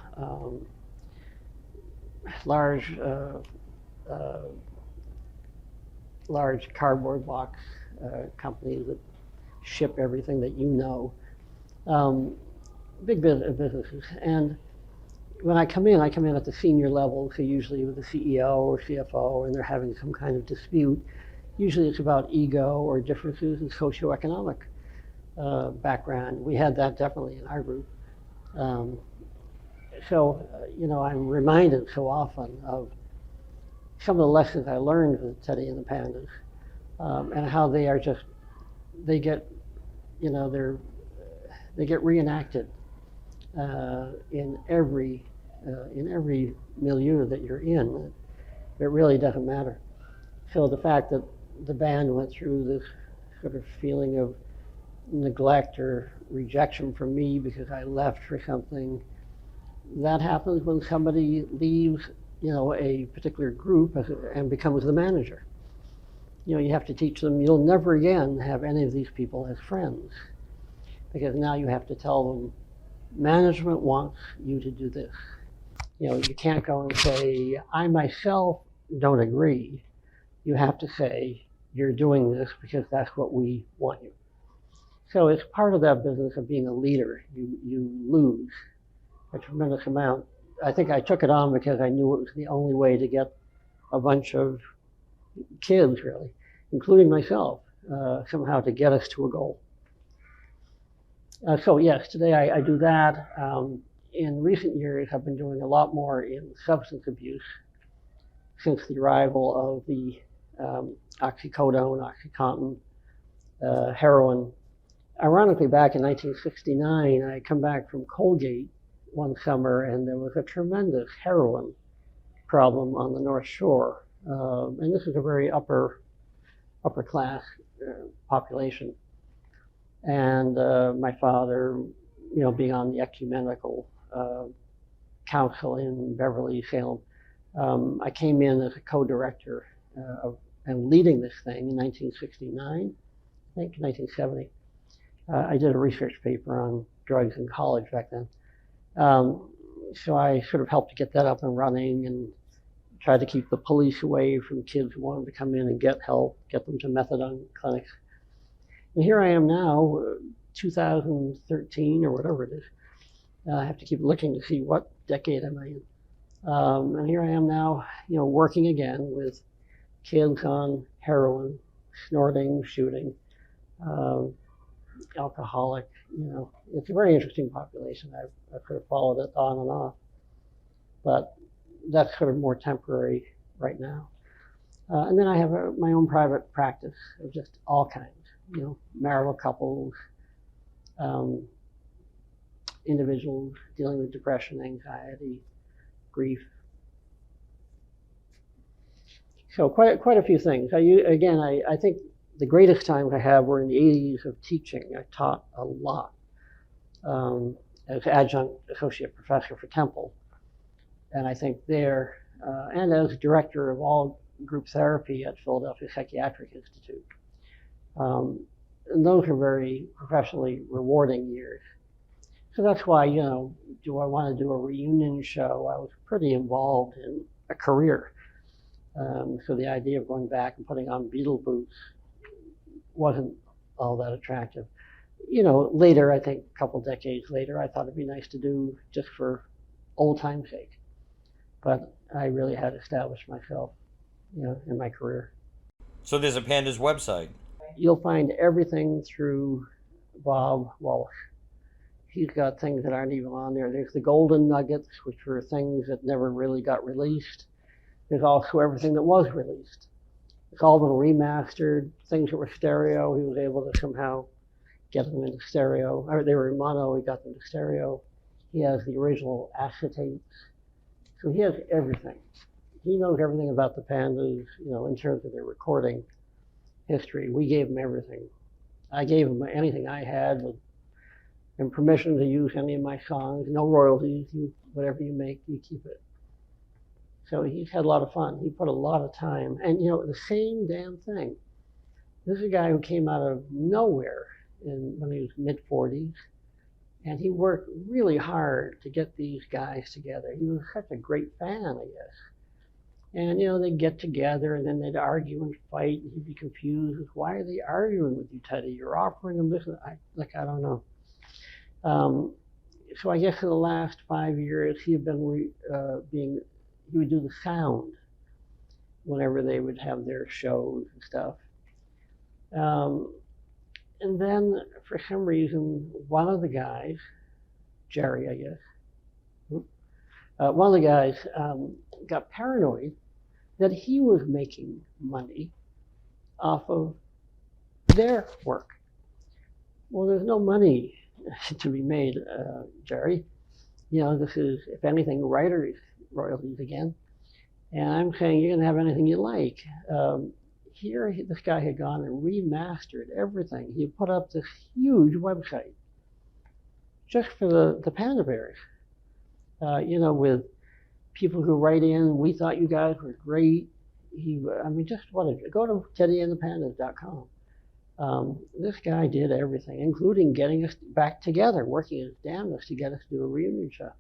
Speaker 2: large cardboard box companies that ship everything that big businesses. And when I come in at the senior level, so usually with the CEO or CFO, and they're having some kind of dispute. Usually it's about ego or differences in socioeconomic background. We had that definitely in our group. I'm reminded so often of some of the lessons I learned with Teddy and the Pandas, and how they get reenacted in every milieu that you're in. It really doesn't matter. So the fact that the band went through this sort of feeling of neglect or rejection from me because I left for something, that happens when somebody leaves, a particular group and becomes the manager. You have to teach them you'll never again have any of these people as friends, because now you have to tell them management wants you to do this. You can't go and say, I myself don't agree. You have to say, you're doing this because that's what we want you. So it's part of that business of being a leader. You lose a tremendous amount. I think I took it on because I knew it was the only way to get a bunch of kids, really, including myself, somehow to get us to a goal. So yes, today I do that. In recent years, I've been doing a lot more in substance abuse since the arrival of the oxycodone, OxyContin, heroin. Ironically, back in 1969, I come back from Colgate one summer, and there was a tremendous heroin problem on the North Shore. And this is a very upper class population. And my father, being on the ecumenical council in Beverly, Salem, I came in as a co-director and leading this thing in 1969, I think 1970. I did a research paper on drugs in college back then. So I sort of helped to get that up and running and tried to keep the police away from kids who wanted to come in and get help, get them to methadone clinics. And here I am now, 2013 or whatever it is. I have to keep looking to see what decade am I in. And here I am now, working again with kids on heroin, snorting, shooting, alcoholic. It's a very interesting population. I've sort of followed it on and off, but that's sort of more temporary right now. And then I have my own private practice of just all kinds, marital couples, individuals dealing with depression, anxiety, grief. So quite a few things. I think the greatest times I have were in the 80s of teaching. I taught a lot as adjunct associate professor for Temple. And I think there, and as director of all group therapy at Philadelphia Psychiatric Institute. And those are very professionally rewarding years. So that's why, do I want to do a reunion show? I was pretty involved in a career. So the idea of going back and putting on Beatle boots wasn't all that attractive. Later, I think a couple decades later, I thought it'd be nice to do just for old time's sake. But I really had established myself, in my career.
Speaker 1: So there's a Pandas website.
Speaker 2: You'll find everything through Bob Walsh. He's got things that aren't even on there. There's the Golden Nuggets, which were things that never really got released. There's also everything that was released. It's all been remastered. Things that were stereo, he was able to somehow get them into stereo. Or they were in mono, he got them to stereo. He has the original acetates. So he has everything. He knows everything about the Pandas, in terms of their recording history. We gave him everything. I gave him anything I had and permission to use any of my songs. No royalties. Whatever you make, you keep it. So he's had a lot of fun. He put a lot of time. And, the same damn thing. This is a guy who came out of nowhere when he was mid-40s. And he worked really hard to get these guys together. He was such a great fan, I guess. And, they'd get together and then they'd argue and fight. And he'd be confused. Why are they arguing with you, Teddy? You're offering them this. I don't know. So I guess in the last 5 years, he had been he would do the sound whenever they would have their shows and stuff. And then, for some reason, one of the guys, Jerry, I guess, one of the guys got paranoid that he was making money off of their work. Well, there's no money to be made, Jerry. This is, if anything, writers' royalties again. And I'm saying you're going to have anything you like. Here, this guy had gone and remastered everything. He put up this huge website just for the Panda Bears. With people who write in, we thought you guys were great. Just go to teddyandthepandas.com. This guy did everything, including getting us back together, working his damnedest to get us to do a reunion show.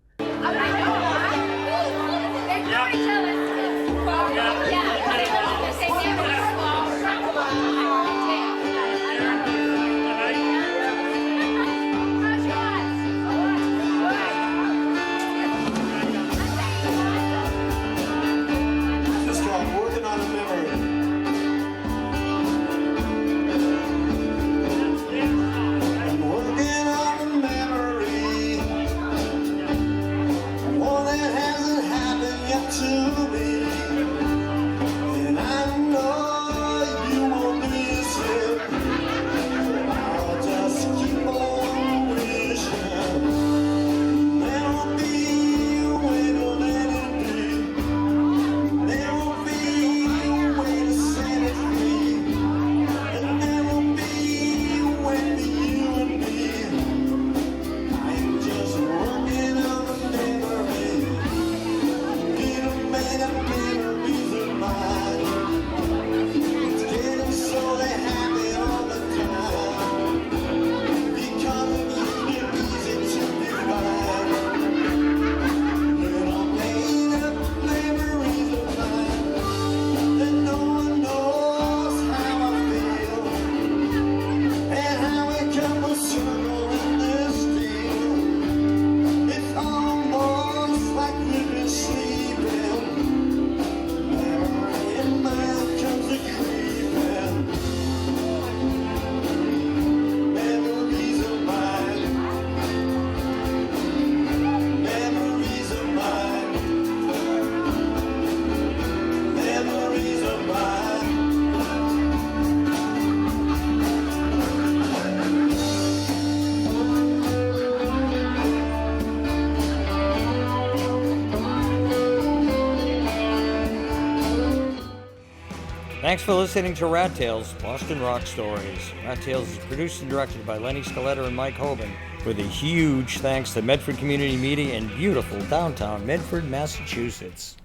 Speaker 1: Thanks for listening to Rat Tales, Boston Rock Stories. Rat Tales is produced and directed by Lenny Scolletta and Mike Hoban, with a huge thanks to Medford Community Media in beautiful downtown Medford, Massachusetts.